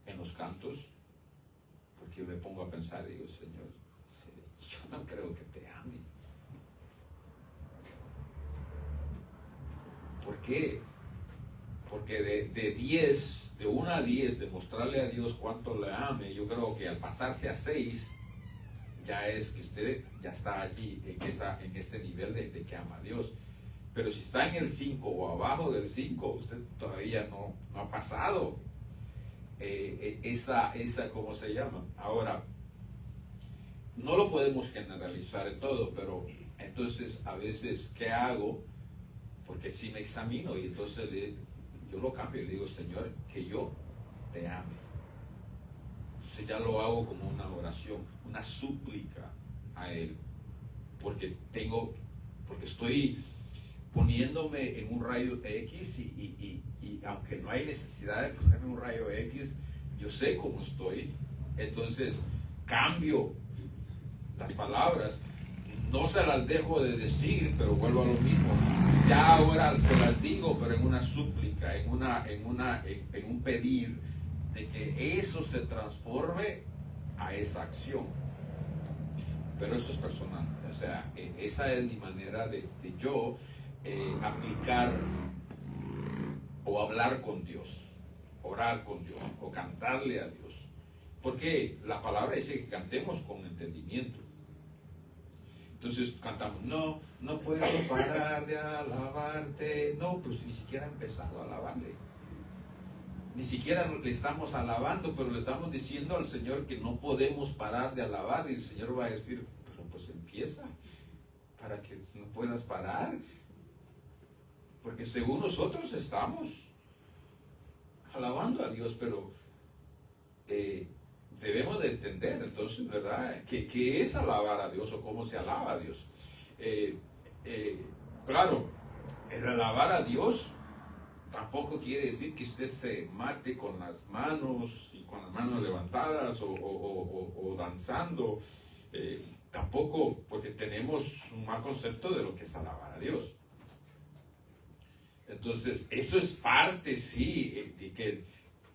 en los cantos, porque me pongo a pensar y digo, Señor, yo no creo que te ame. ¿Por qué? Porque de 1 a 10, de mostrarle a Dios cuánto le ame, yo creo que al pasarse a 6, ya es que usted ya está allí en este nivel de que ama a Dios. Pero si está en el 5 o abajo del 5, usted todavía no ha pasado esa, ¿cómo se llama? Ahora, no lo podemos generalizar en todo, pero entonces a veces, ¿qué hago? Porque si me examino y entonces yo lo cambio y le digo, Señor, que yo te ame. Entonces ya lo hago como una oración, una súplica a Él, porque estoy poniéndome en un rayo X y aunque no hay necesidad de ponerme un rayo X, yo sé cómo estoy, entonces cambio las palabras, no se las dejo de decir, pero vuelvo a lo mismo, ya ahora se las digo, pero en una súplica, en un pedir de que eso se transforme a esa acción. Pero eso es personal, o sea, esa es mi manera de yo aplicar o hablar con Dios, orar con Dios o cantarle a Dios, porque la palabra dice que cantemos con entendimiento. Entonces cantamos, no puedo parar de alabarte, no, pues ni siquiera he empezado a alabarle, ni siquiera le estamos alabando, pero le estamos diciendo al Señor que no podemos parar de alabar, y el Señor va a decir, pero pues empieza para que no puedas parar, porque según nosotros estamos alabando a Dios, pero debemos de entender entonces, ¿verdad? ¿Qué es alabar a Dios o cómo se alaba a Dios? Claro, el alabar a Dios tampoco quiere decir que usted se mate con las manos y con las manos levantadas o danzando, tampoco, porque tenemos un mal concepto de lo que es alabar a Dios. Entonces, eso es parte, sí, de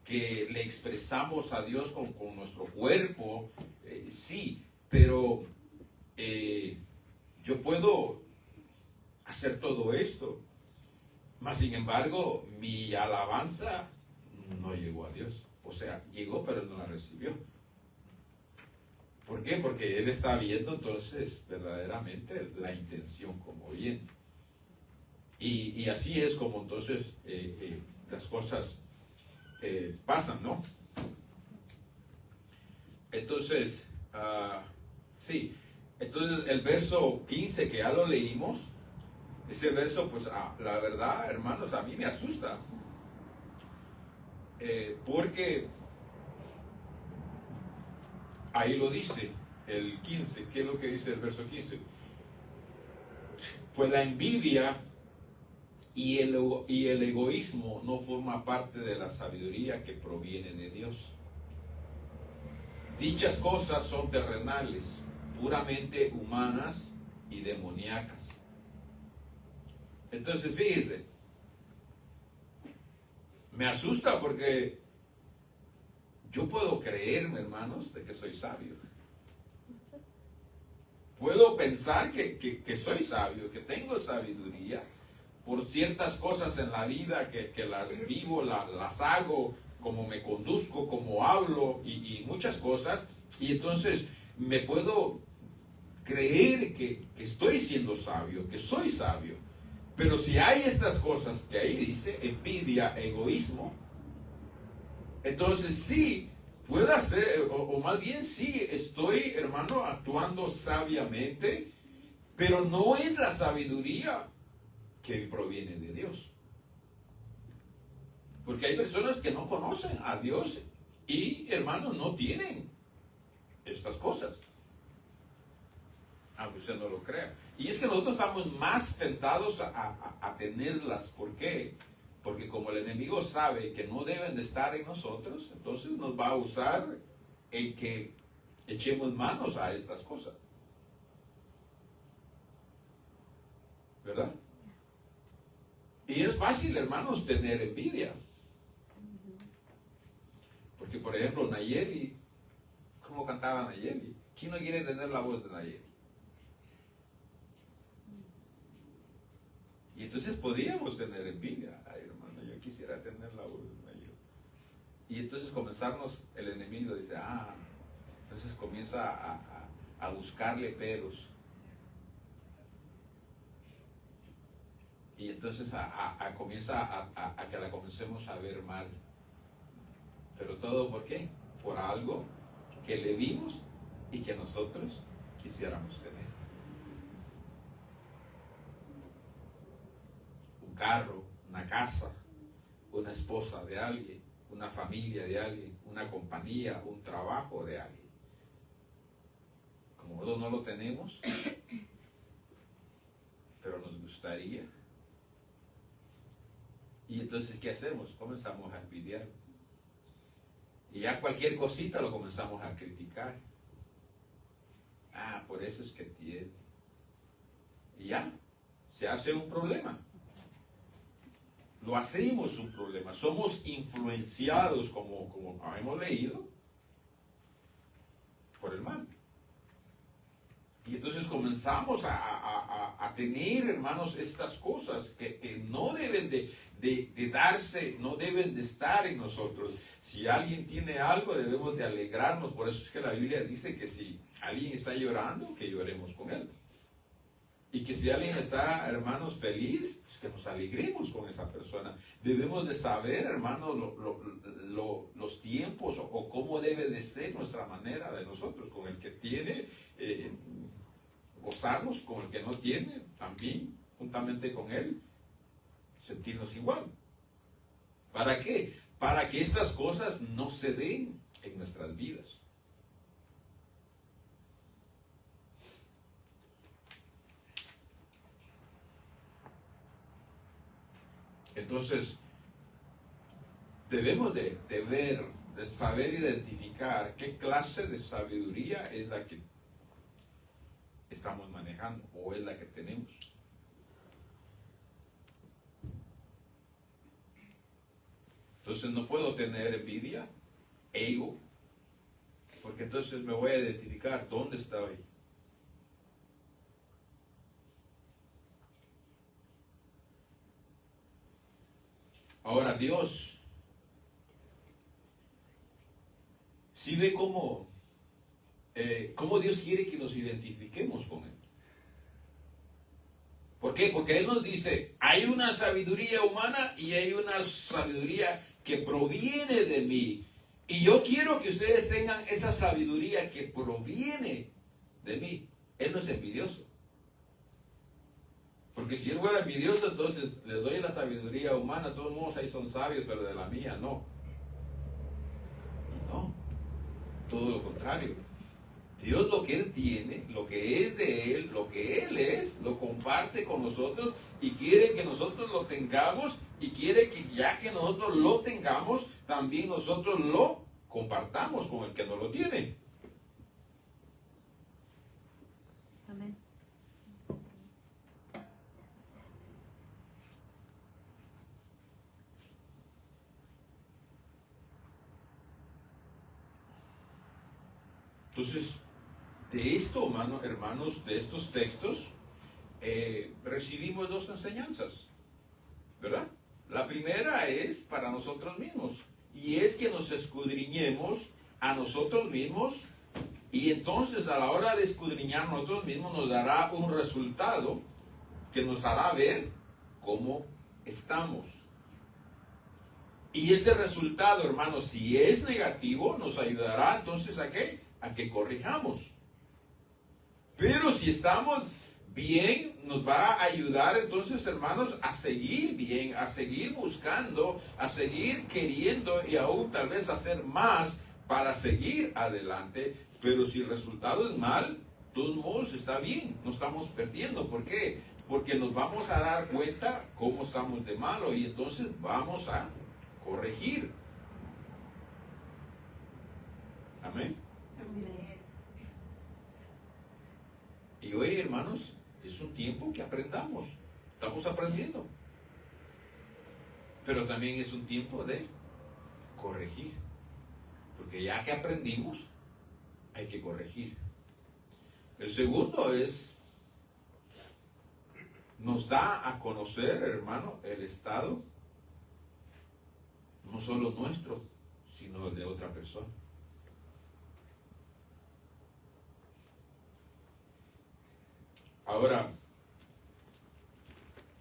que le expresamos a Dios con nuestro cuerpo, sí, pero yo puedo hacer todo esto, mas sin embargo, mi alabanza no llegó a Dios. O sea, llegó, pero no la recibió. ¿Por qué? Porque Él está viendo entonces verdaderamente la intención como bien. Y así es como entonces las cosas pasan, ¿no? Entonces, sí, entonces el verso 15 que ya lo leímos, ese verso, pues la verdad, hermanos, a mí me asusta, porque ahí lo dice el 15. ¿Qué es lo que dice el verso 15? Pues la envidia y el egoísmo no forma parte de la sabiduría que proviene de Dios. Dichas cosas son terrenales, puramente humanas y demoníacas. Entonces, fíjese, me asusta porque yo puedo creerme, hermanos, de que soy sabio. Puedo pensar que soy sabio, que tengo sabiduría por ciertas cosas en la vida que las vivo, las hago, como me conduzco, como hablo y muchas cosas. Y entonces me puedo creer que estoy siendo sabio, que soy sabio. Pero si hay estas cosas que ahí dice, envidia, egoísmo, entonces sí, puede ser, o más bien sí, estoy, hermano, actuando sabiamente, pero no es la sabiduría que proviene de Dios. Porque hay personas que no conocen a Dios y, hermanos, no tienen estas cosas. Aunque usted no lo crea. Y es que nosotros estamos más tentados a tenerlas. ¿Por qué? Porque como el enemigo sabe que no deben de estar en nosotros, entonces nos va a usar en que echemos manos a estas cosas. ¿Verdad? Y es fácil, hermanos, tener envidia. Porque, por ejemplo, Nayeli, ¿cómo cantaba Nayeli? ¿Quién no quiere tener la voz de Nayeli? Y entonces podíamos tener envidia. Ay, hermano, yo quisiera tener la voz de Nayeli. Y entonces comenzarnos, el enemigo dice, entonces comienza a buscarle peros. Y entonces comienza a que la comencemos a ver mal. ¿Pero todo por qué? Por algo que le vimos y que nosotros quisiéramos tener. Un carro, una casa, una esposa de alguien, una familia de alguien, una compañía, un trabajo de alguien. Como nosotros no lo tenemos, pero nos gustaría. Y entonces, ¿qué hacemos? Comenzamos a envidiar. Y ya cualquier cosita lo comenzamos a criticar. Por eso es que tiene. Y ya, se hace un problema. Lo hacemos un problema. Somos influenciados, como hemos leído, por el mal. Y entonces comenzamos a tener, hermanos, estas cosas que no deben de darse, no deben de estar en nosotros. Si alguien tiene algo, debemos de alegrarnos. Por eso es que la Biblia dice que si alguien está llorando, que lloremos con él. Y que si alguien está, hermanos, feliz, pues que nos alegremos con esa persona. Debemos de saber, hermanos, los tiempos o cómo debe de ser nuestra manera de nosotros. Con el que tiene, gozarnos, con el que no tiene, también, juntamente con él, sentirnos igual. ¿Para qué? Para que estas cosas no se den en nuestras vidas. Entonces, debemos de ver, de saber identificar qué clase de sabiduría es la que estamos manejando o es la que tenemos. Entonces no puedo tener envidia, ego, porque entonces me voy a identificar dónde estoy. Ahora Dios sí ve cómo Dios quiere que nos identifiquemos con Él. ¿Por qué? Porque Él nos dice, hay una sabiduría humana y hay una sabiduría que proviene de mí. Y yo quiero que ustedes tengan esa sabiduría que proviene de mí. Él no es envidioso. Porque si Él fuera envidioso, entonces les doy la sabiduría humana, todos modos ahí son sabios, pero de la mía no. Y no, todo lo contrario. Dios lo que Él tiene, lo que es de Él, lo que Él es, lo comparte con nosotros y quiere que nosotros lo tengamos y quiere que ya que nosotros lo tengamos, también nosotros lo compartamos con el que no lo tiene. Amén. Entonces, de esto, hermanos, de estos textos, recibimos dos enseñanzas, ¿verdad? La primera es para nosotros mismos, y es que nos escudriñemos a nosotros mismos, y entonces a la hora de escudriñar nosotros mismos nos dará un resultado que nos hará ver cómo estamos. Y ese resultado, hermanos, si es negativo, nos ayudará entonces ¿a qué? A que corrijamos. Pero si estamos bien, nos va a ayudar entonces, hermanos, a seguir bien, a seguir buscando, a seguir queriendo y aún tal vez hacer más para seguir adelante. Pero si el resultado es mal, de todos modos está bien, no estamos perdiendo. ¿Por qué? Porque nos vamos a dar cuenta cómo estamos de malo y entonces vamos a corregir. Amén. Y hoy, hermanos, es un tiempo que aprendamos. Estamos aprendiendo. Pero también es un tiempo de corregir. Porque ya que aprendimos, hay que corregir. El segundo es, nos da a conocer, hermano, el estado, no solo nuestro, sino el de otra persona. Ahora,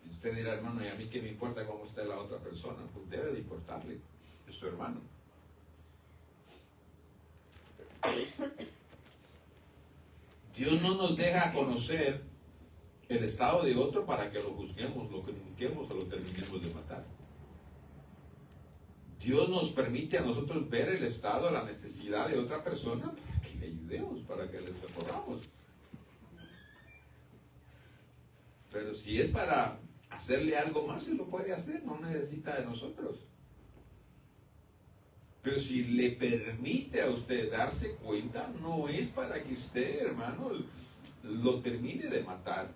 usted dirá, hermano, ¿y a mí qué me importa cómo está la otra persona? Pues debe de importarle, es su hermano. Dios no nos deja conocer el estado de otro para que lo juzguemos, lo critiquemos o lo terminemos de matar. Dios nos permite a nosotros ver el estado, la necesidad de otra persona para que le ayudemos, para que le socorramos. Pero si es para hacerle algo más, se lo puede hacer, no necesita de nosotros. Pero si le permite a usted darse cuenta, no es para que usted, hermano, lo termine de matar,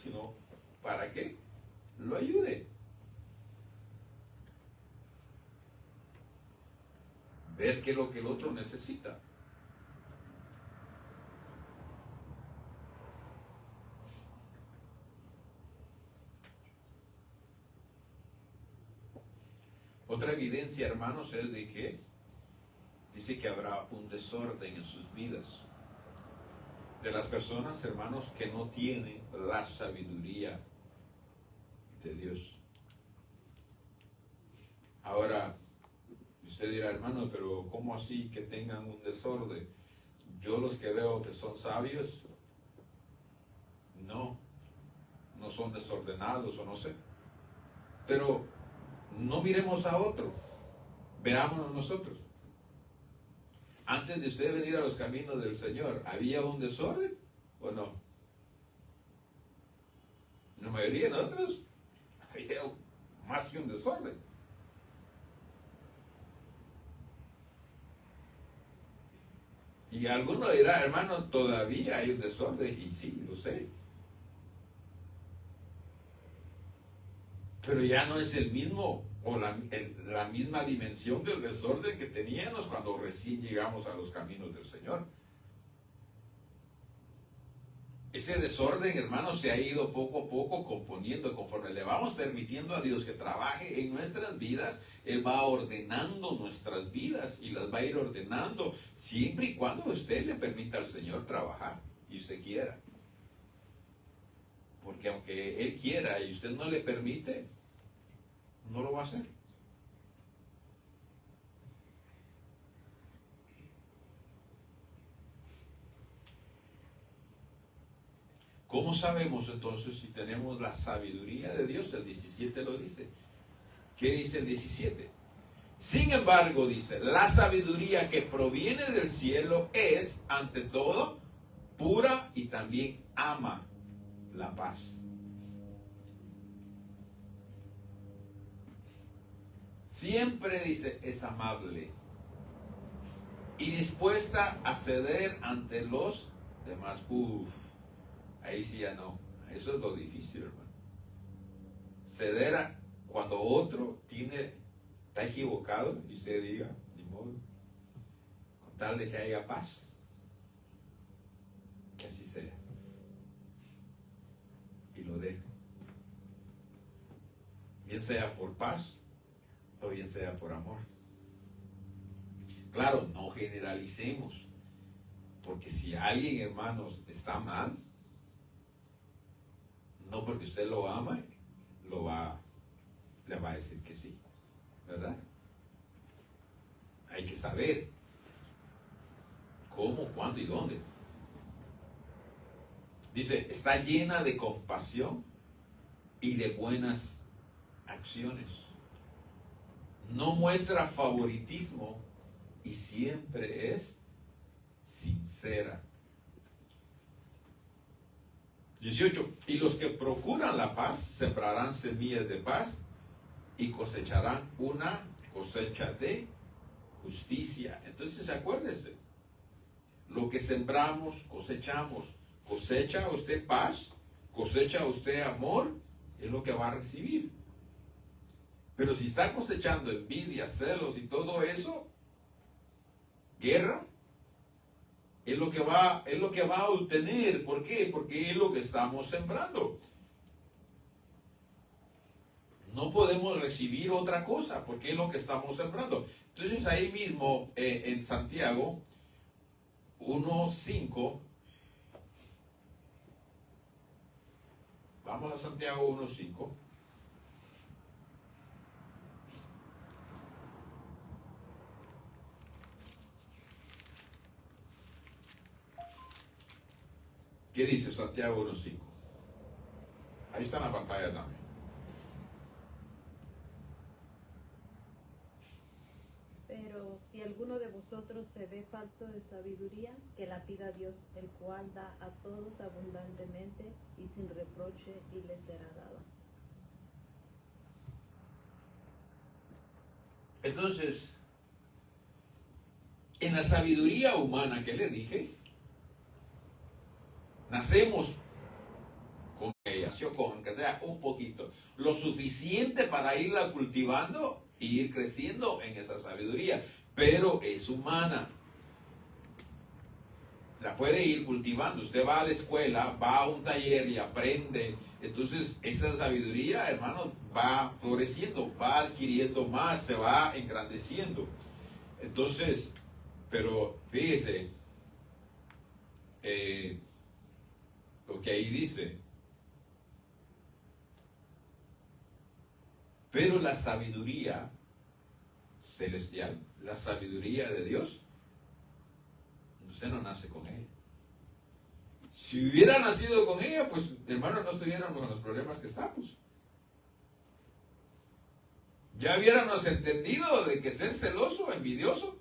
sino para que lo ayude. Ver qué es lo que el otro necesita. Otra evidencia, hermanos, es de que dice que habrá un desorden en sus vidas. De las personas, hermanos, que no tienen la sabiduría de Dios. Ahora, usted dirá, hermano, pero ¿cómo así que tengan un desorden? Yo los que veo que son sabios, no son desordenados o no sé. Pero no miremos a otro, veámonos nosotros. Antes de usted venir a los caminos del Señor, ¿había un desorden o no? En la mayoría de nosotros había más que un desorden. Y alguno dirá, hermano, todavía hay un desorden, y sí, lo sé. Pero ya no es el mismo o la misma dimensión del desorden que teníamos cuando recién llegamos a los caminos del Señor. Ese desorden, hermano, se ha ido poco a poco componiendo. Conforme le vamos permitiendo a Dios que trabaje en nuestras vidas, Él va ordenando nuestras vidas y las va a ir ordenando siempre y cuando usted le permita al Señor trabajar y usted quiera. Porque aunque Él quiera y usted no le permite, no lo va a hacer. ¿Cómo sabemos entonces si tenemos la sabiduría de Dios? El 17 lo dice. ¿Qué dice el 17? Sin embargo, dice, la sabiduría que proviene del cielo es, ante todo, pura y también ama la paz. Siempre, dice, es amable y dispuesta a ceder ante los demás. Ahí sí ya no. Eso es lo difícil, hermano. Ceder cuando otro está equivocado y usted diga, ni modo, con tal de que haya paz. que así sea. Y lo dejo. Bien sea por paz o bien sea por amor. Claro, no generalicemos, porque si alguien, hermanos, está mal, no porque usted lo ama, le va a decir que sí, ¿verdad? Hay que saber cómo, cuándo y dónde. Dice, está llena de compasión y de buenas acciones. No muestra favoritismo y siempre es sincera. 18. Y los que procuran la paz sembrarán semillas de paz y cosecharán una cosecha de justicia. Entonces acuérdese, lo que sembramos, cosechamos. Cosecha usted paz, cosecha usted amor, es lo que va a recibir. Pero si está cosechando envidia, celos y todo eso, guerra, es lo que va a obtener. ¿Por qué? Porque es lo que estamos sembrando. No podemos recibir otra cosa, porque es lo que estamos sembrando. Entonces ahí mismo en Santiago 1:5, vamos a Santiago 1:5. ¿Qué dice Santiago 1:5? Ahí está en la pantalla también. Pero si alguno de vosotros se ve falto de sabiduría, que la pida a Dios, el cual da a todos abundantemente y sin reproche, y les será dada. Entonces, en la sabiduría humana que le dije, nacemos con ella, con que sea un poquito, lo suficiente para irla cultivando e ir creciendo en esa sabiduría, pero es humana. La puede ir cultivando. Usted va a la escuela, va a un taller y aprende. Entonces esa sabiduría, hermano, va floreciendo, va adquiriendo más, se va engrandeciendo. Entonces, pero fíjese, lo que ahí dice. Pero la sabiduría celestial, la sabiduría de Dios, usted no nace con ella. Si hubiera nacido con ella, pues hermano, no estuviéramos con los problemas que estamos. Ya hubiéramos entendido de que ser celoso, envidioso,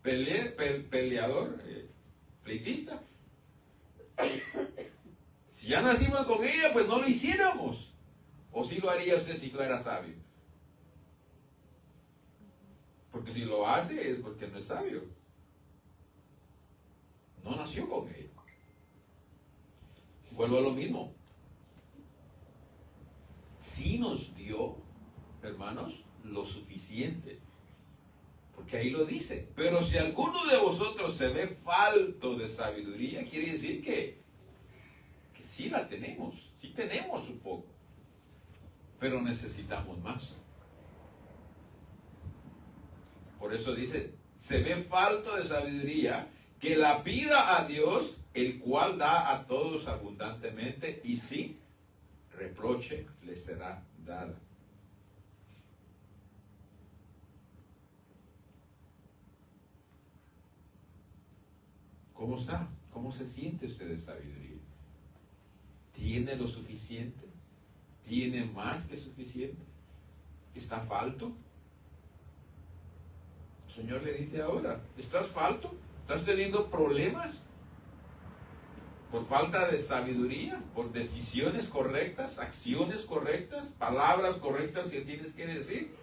peleador, pleitista. Si ya nacimos con ella, pues no lo hiciéramos. ¿O sí lo haría usted si fuera sabio? Porque si lo hace es porque no es sabio. No nació con ella. Vuelvo a lo mismo. Sí nos dio, hermanos, lo suficiente. Porque ahí lo dice. Pero si alguno de vosotros se ve falto de sabiduría, quiere decir que sí la tenemos. Sí tenemos un poco. Pero necesitamos más. Por eso dice, se ve falto de sabiduría, que la pida a Dios, el cual da a todos abundantemente y sin reproche le será dada. ¿Cómo está? ¿Cómo se siente usted de sabiduría? ¿Tiene lo suficiente? ¿Tiene más que suficiente? ¿Está falto? El Señor le dice ahora, ¿estás falto? ¿Estás teniendo problemas? Por falta de sabiduría, por decisiones correctas, acciones correctas, palabras correctas que tienes que decir,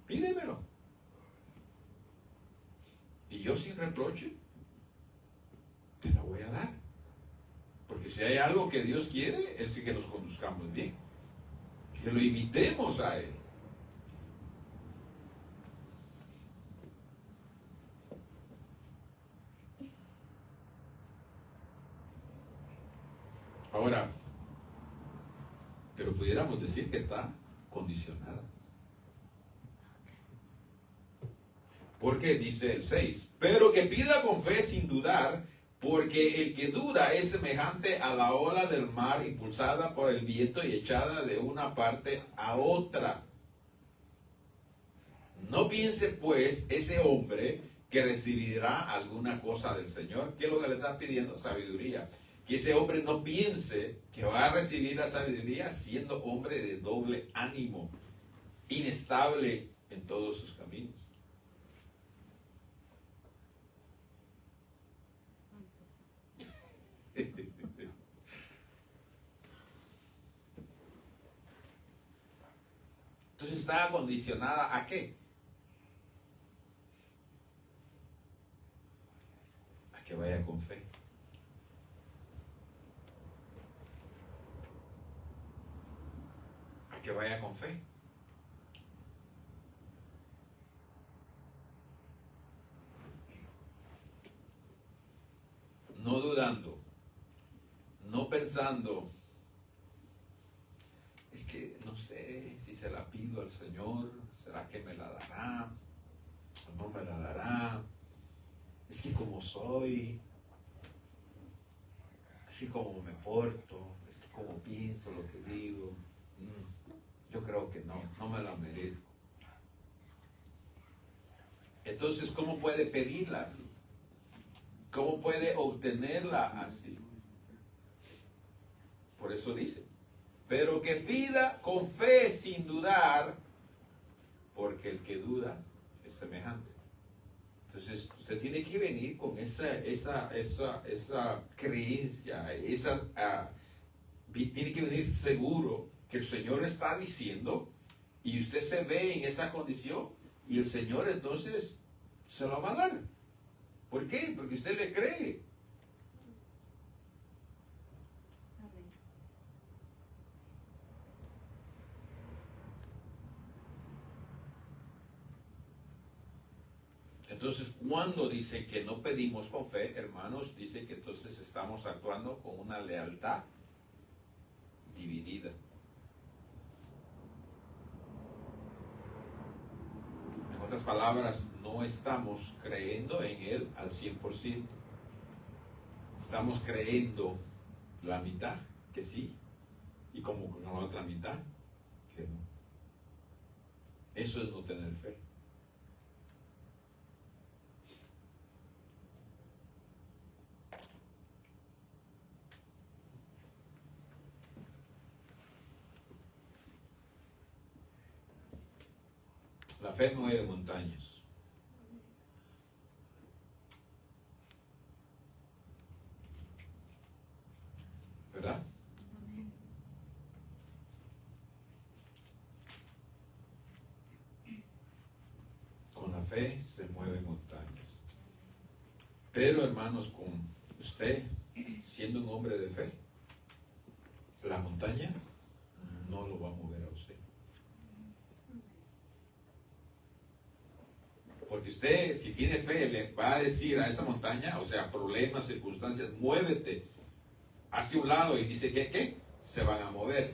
pídemelo. Y yo sin reproche, te lo voy a dar. Porque si hay algo que Dios quiere, es que nos conduzcamos bien. Que lo imitemos a Él. Ahora, pero pudiéramos decir que está condicionada. Porque dice el 6, pero que pida con fe sin dudar, porque el que duda es semejante a la ola del mar impulsada por el viento y echada de una parte a otra. No piense pues ese hombre que recibirá alguna cosa del Señor. ¿Qué es lo que le está pidiendo? Sabiduría. Que ese hombre no piense que va a recibir la sabiduría siendo hombre de doble ánimo, inestable en todos sus caminos. Entonces está condicionada ¿a qué? A que vaya con fe. A que vaya con fe. No dudando, no pensando, es que no sé si se la pido al Señor, ¿será que me la dará? ¿O no me la dará? Es que como soy, así como me porto, es que como pienso lo que digo, yo creo que no me la merezco. Entonces, ¿cómo puede pedirla así? ¿Cómo puede obtenerla así? Por eso dice, pero que pida con fe sin dudar, porque el que duda es semejante. Entonces, usted tiene que venir con esa creencia, tiene que venir seguro que el Señor está diciendo y usted se ve en esa condición y el Señor entonces se lo va a dar. ¿Por qué? Porque usted le cree. Amén. Entonces, cuando dice que no pedimos con fe, hermanos, dice que entonces estamos actuando con una lealtad dividida. En otras palabras, no estamos creyendo en Él al 100%. Estamos creyendo la mitad, que sí, y como con la otra mitad, que no. Eso es no tener fe. La fe mueve montañas. ¿Verdad? Amén. Con la fe se mueven montañas. Pero hermanos, con usted, siendo un hombre de fe, la montaña no lo va a mover a usted. Porque usted, si tiene fe, le va a decir a esa montaña, o sea, problemas, circunstancias, muévete hacia un lado y dice que ¿qué? Se van a mover.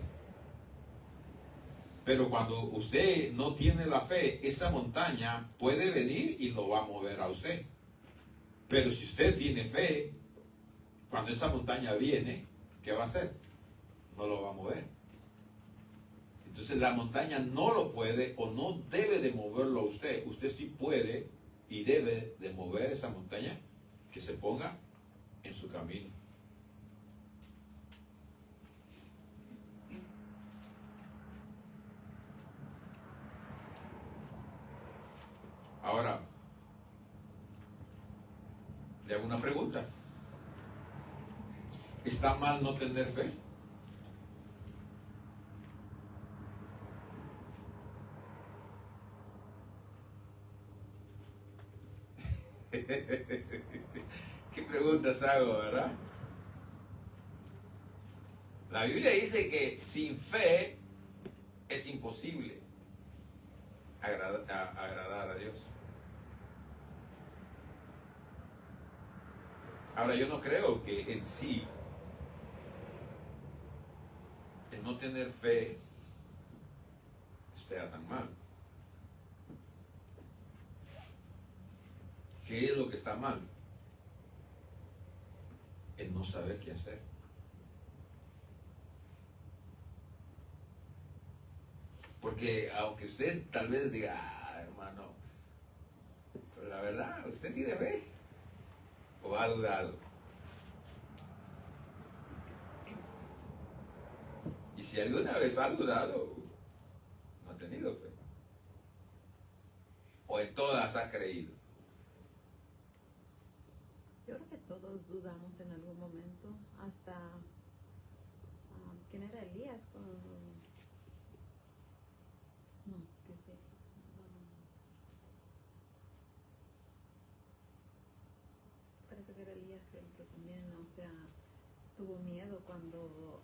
Pero cuando usted no tiene la fe, esa montaña puede venir y lo va a mover a usted. Pero si usted tiene fe, cuando esa montaña viene, ¿qué va a hacer? No lo va a mover. Entonces la montaña no lo puede o no debe de moverlo a usted. Usted sí puede y debe de mover esa montaña que se ponga en su camino. Ahora, le hago una pregunta. ¿Está mal no tener fe? ¿Qué preguntas hago, verdad? La Biblia dice que sin fe es imposible agradar a Dios. Ahora, yo no creo que en sí no tener fe esté tan mal. ¿Qué es lo que está mal? El no saber qué hacer. Porque aunque usted tal vez diga, hermano, pero la verdad, usted tiene fe o ha dudado. Y si alguna vez ha dudado, no ha tenido fe. O en todas ha creído. Yo creo que todos dudamos en algún momento, hasta ¿quién era Elías? No, que sí. Parece que era Elías el que también, o sea, tuvo miedo cuando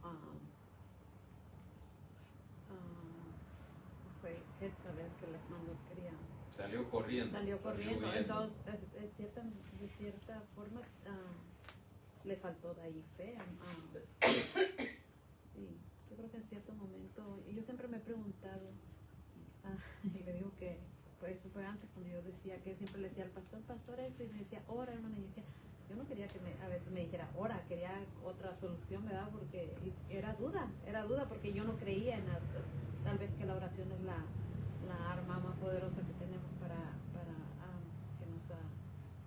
fue Jezabel que le mandó, quería. Salió corriendo. Salió corriendo, huyendo. entonces de cierta forma le faltó de ahí fe. Sí, yo creo que en cierto momento, y yo siempre me he preguntado, y le digo que pues eso fue antes cuando yo decía que siempre le decía al pastor eso, y me decía, ora hermana, y decía, yo no quería que a veces me dijera ora, quería otra solución, ¿verdad? Porque era duda porque yo no creía en tal vez que la oración es la arma más poderosa que tenemos para que nos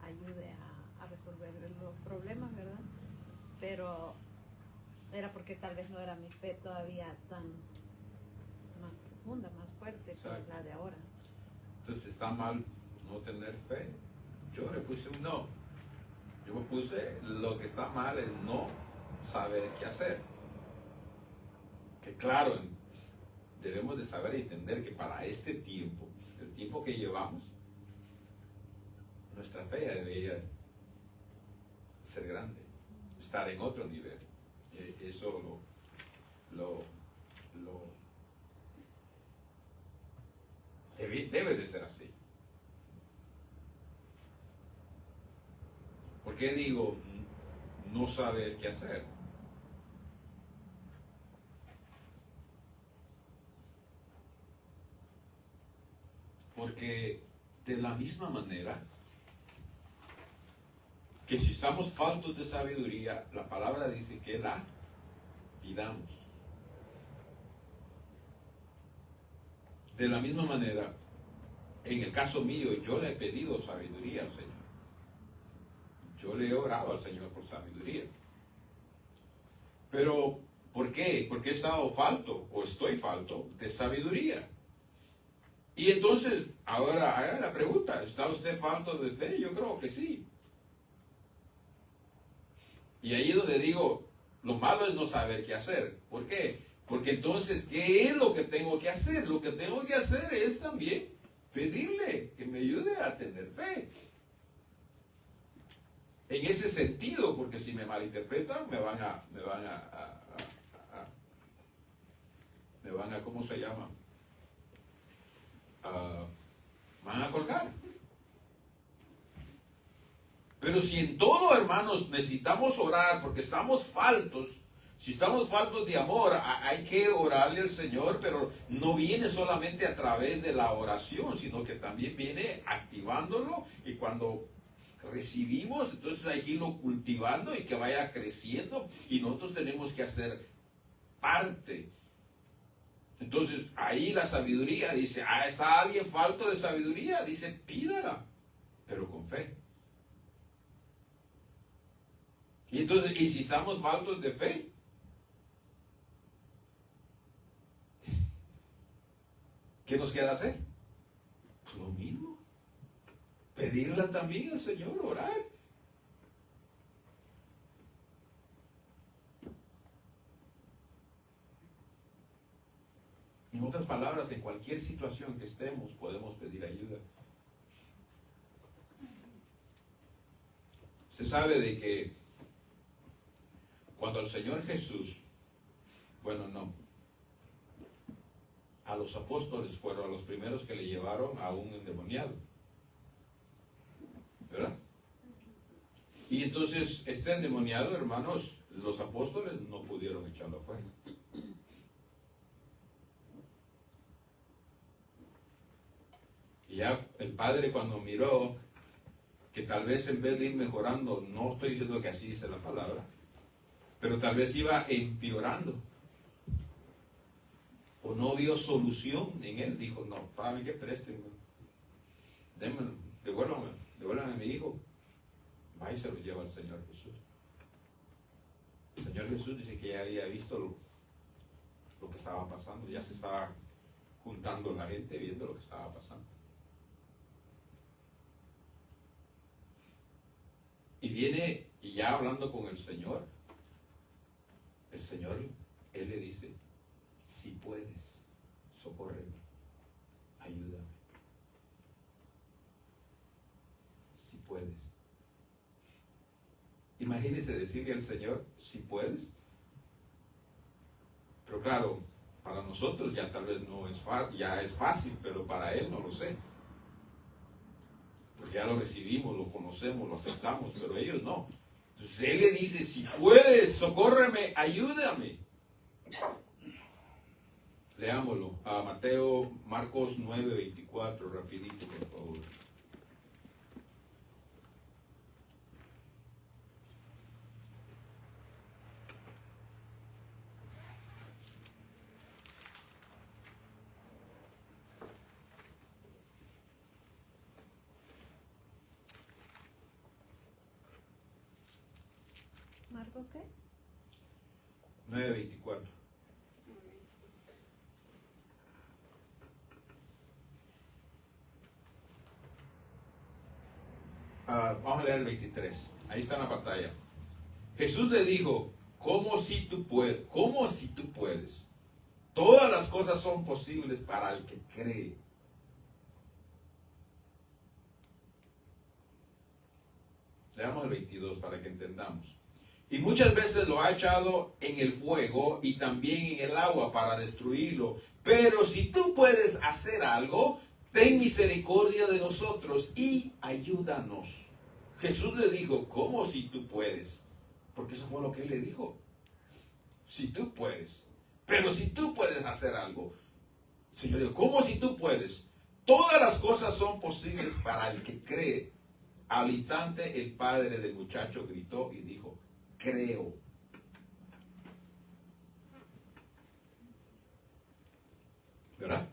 ayude a resolver los problemas, ¿verdad? Pero era porque tal vez no era mi fe todavía tan más profunda, más fuerte que la de ahora. Entonces está mal no tener fe. Yo le puse un no. Yo me puse, lo que está mal es no saber qué hacer. Que claro, debemos de saber y entender que para este tiempo, el tiempo que llevamos, nuestra fe debería ser grande, estar en otro nivel. Eso debe de ser así. ¿Por qué digo no saber qué hacer? Porque de la misma manera que si estamos faltos de sabiduría, la palabra dice que la pidamos. De la misma manera, en el caso mío, yo le he pedido sabiduría al Señor. Yo le he orado al Señor por sabiduría. Pero, ¿por qué? Porque he estado falto o estoy falto de sabiduría. Y entonces, ahora haga la pregunta, ¿está usted falto de fe? Yo creo que sí. Y ahí es donde digo, lo malo es no saber qué hacer. ¿Por qué? Porque entonces, ¿qué es lo que tengo que hacer? Lo que tengo que hacer es también pedirle que me ayude a tener fe. En ese sentido, porque si me malinterpretan, me van a ¿cómo se llama? Van a colgar. Pero si en todo, hermanos, necesitamos orar porque estamos faltos, si estamos faltos de amor, hay que orarle al Señor, pero no viene solamente a través de la oración, sino que también viene activándolo, y cuando recibimos, entonces hay que irlo cultivando y que vaya creciendo, y nosotros tenemos que hacer parte. Entonces ahí la sabiduría dice, ¿está alguien falto de sabiduría? Dice, pídala, pero con fe. Y entonces, ¿y si estamos faltos de fe? ¿Qué nos queda hacer? Pues lo mismo. Pedirla también al Señor, orar. En otras palabras, en cualquier situación que estemos, podemos pedir ayuda. Se sabe de que cuando el Señor Jesús, a los apóstoles fueron los primeros que le llevaron a un endemoniado, ¿verdad? Y entonces este endemoniado, hermanos, los apóstoles no pudieron echarlo afuera. Y ya el padre cuando miró que tal vez en vez de ir mejorando, no estoy diciendo que así dice la palabra, pero tal vez iba empeorando, o no vio solución en él, dijo, no, padre, que presten, devuélvame a mi hijo, va y se lo lleva al Señor Jesús. El Señor Jesús dice que ya había visto lo que estaba pasando, ya se estaba juntando la gente viendo lo que estaba pasando. Y viene, y ya hablando con el Señor, Él le dice, si puedes, socórreme, ayúdame. Si puedes. Imagínese decirle al Señor, si puedes. Pero claro, para nosotros ya tal vez no es ya es fácil, pero para Él no lo sé. Pues ya lo recibimos, lo conocemos, lo aceptamos, pero ellos no. Entonces Él le dice, si puedes, socórreme, ayúdame. Leámoslo a Marcos 9:24, rapidito por favor. ¿Marcos qué? 9:24. Vamos a leer el 23. Ahí está en la pantalla. Jesús le dijo, ¿cómo si tú puedes? ¿Cómo si tú puedes? Todas las cosas son posibles para el que cree. Leamos el 22 para que entendamos. Y muchas veces lo ha echado en el fuego y también en el agua para destruirlo. Pero si tú puedes hacer algo, ten misericordia de nosotros y ayúdanos. Jesús le dijo, ¿cómo si tú puedes? Porque eso fue lo que él le dijo. Si tú puedes. Pero si tú puedes hacer algo. Señor dijo, ¿cómo si tú puedes? Todas las cosas son posibles para el que cree. Al instante el padre del muchacho gritó y dijo, creo. ¿Verdad?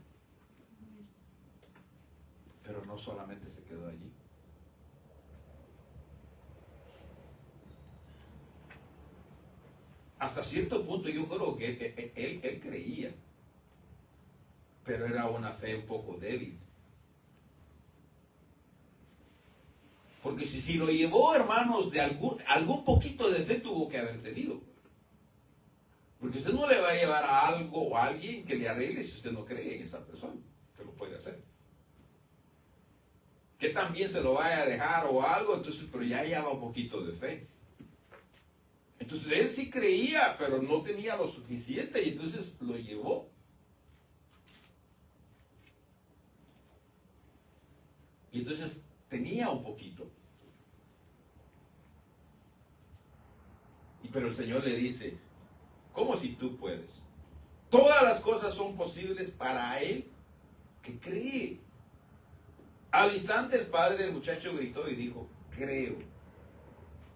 Pero no solamente se quedó allí. Hasta cierto punto yo creo que él creía, pero era una fe un poco débil. Porque si lo llevó, hermanos, de algún poquito de fe tuvo que haber tenido. Porque usted no le va a llevar a algo o a alguien que le arregle si usted no cree en esa persona, que lo puede hacer. Que también se lo vaya a dejar o algo, entonces, pero ya lleva un poquito de fe. Entonces él sí creía, pero no tenía lo suficiente y entonces lo llevó. Y entonces tenía un poquito. Pero el Señor le dice, ¿cómo si tú puedes? Todas las cosas son posibles para él que cree. Al instante el padre del muchacho gritó y dijo, creo.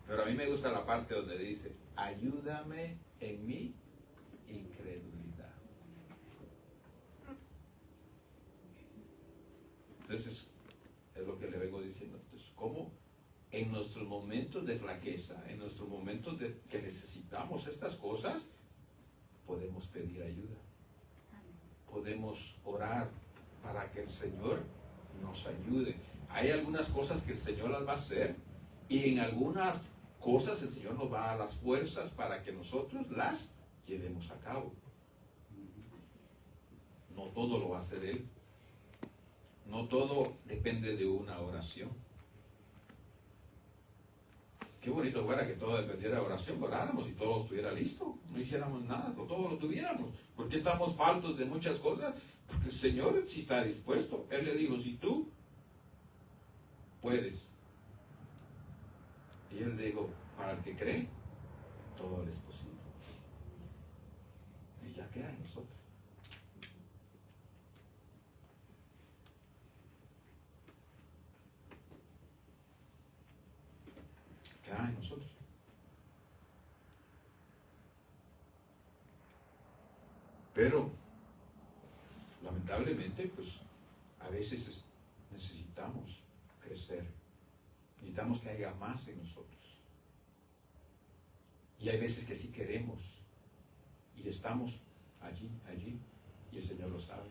Pero a mí me gusta la parte donde dice, ayúdame en mi incredulidad. Entonces, es lo que le vengo diciendo. Entonces, ¿cómo en nuestros momentos de flaqueza, en nuestros momentos de que necesitamos estas cosas, podemos pedir ayuda? Podemos orar para que el Señor nos ayude. Hay algunas cosas que el Señor las va a hacer y en algunas cosas el Señor nos va a dar las fuerzas para que nosotros las llevemos a cabo. No todo lo va a hacer Él. No todo depende de una oración. Qué bonito fuera que todo dependiera de oración, oráramos y todo estuviera listo, no hiciéramos nada, todo lo tuviéramos. ¿Por qué estamos faltos de muchas cosas? Porque el Señor sí está dispuesto. Él le dijo, si tú puedes. Y Él dijo, para el que cree, todo le es posible. Y ya queda en nosotros. está en nosotros. Pero, lamentablemente, pues, a veces necesitamos crecer. Necesitamos que haya más en nosotros. Y hay veces que sí queremos. Y estamos allí, y el Señor lo sabe.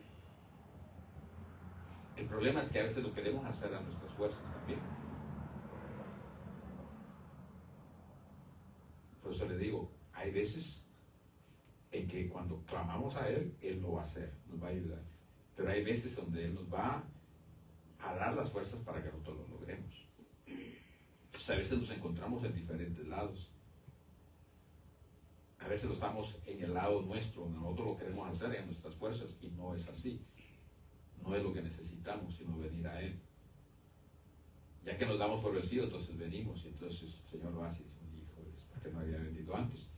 El problema es que a veces lo queremos hacer a nuestras fuerzas también. Por eso le digo, hay veces en que cuando clamamos a Él, Él lo va a hacer, nos va a ayudar. Pero hay veces donde Él nos va a dar las fuerzas para que nosotros lo logremos. Entonces a veces nos encontramos en diferentes lados. A veces lo estamos en el lado nuestro, nosotros lo queremos hacer en nuestras fuerzas, y no es así. No es lo que necesitamos, sino venir a Él. Ya que nos damos por vencido, entonces venimos, y entonces el Señor lo hace y dice, híjoles, ¿por qué no había venido antes?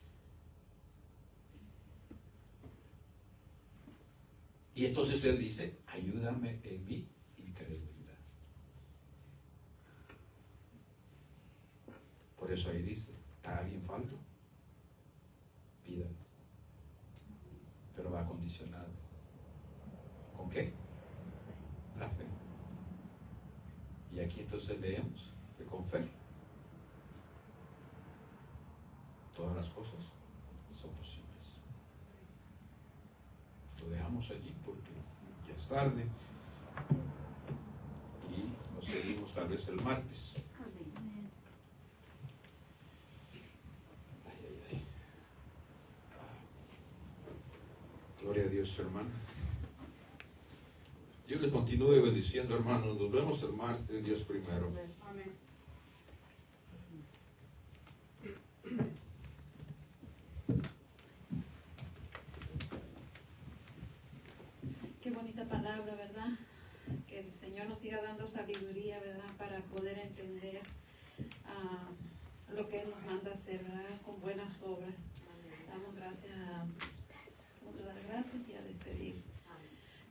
Y entonces Él dice, ayúdame en mi incredulidad. Por eso ahí dice, ¿a alguien falto? Pídalo. Pero va condicionado. ¿Con qué? La fe. Y aquí entonces leemos que con fe todas las cosas son posibles. Lo dejamos allí porque ya es tarde y nos seguimos tal vez el martes. Gloria a Dios, hermano. Dios les continúe bendiciendo, hermanos. Nos vemos el martes, Dios primero. Amén. Qué bonita palabra, ¿verdad? Que el Señor nos siga dando sabiduría, ¿verdad? Para poder entender lo que Él nos manda hacer, ¿verdad? Con buenas obras. Damos gracias, vamos a dar gracias y a despedir.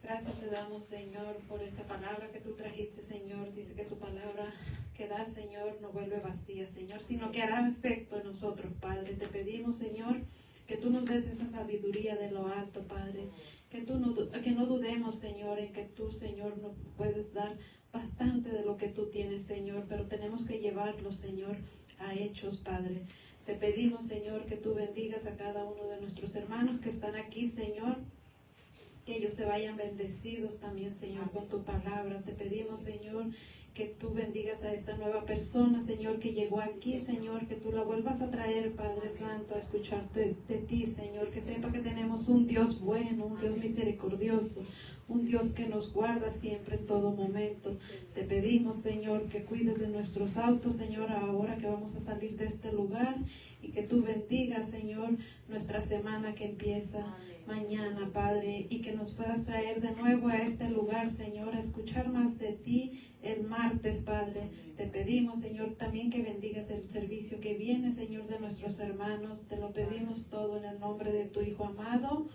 Gracias te damos, Señor, por esta palabra que tú trajiste, Señor. Dice que tu palabra que da, Señor, no vuelve vacía, Señor, sino que hará efecto en nosotros, Padre. Te pedimos, Señor, que tú nos des esa sabiduría de lo alto, Padre. Que no dudemos, Señor, en que tú, Señor, nos puedes dar bastante de lo que tú tienes, Señor, pero tenemos que llevarlo, Señor, a hechos, Padre. Te pedimos, Señor, que tú bendigas a cada uno de nuestros hermanos que están aquí, Señor, que ellos se vayan bendecidos también, Señor, con tu palabra. Te pedimos, Señor, que tú bendigas a esta nueva persona, Señor, que llegó aquí, Señor, que tú la vuelvas a traer, Padre Santo, a escucharte de ti, Señor, que sepa que tenemos un Dios bueno, un Dios misericordioso, un Dios que nos guarda siempre en todo momento. Te pedimos, Señor, que cuides de nuestros autos, Señor, ahora que vamos a salir de este lugar, y que tú bendigas, Señor, nuestra semana que empieza mañana, Padre, y que nos puedas traer de nuevo a este lugar, Señor, a escuchar más de ti el martes, Padre. Te pedimos, Señor, también que bendigas el servicio que viene, Señor, de nuestros hermanos. Te lo pedimos todo en el nombre de tu Hijo amado.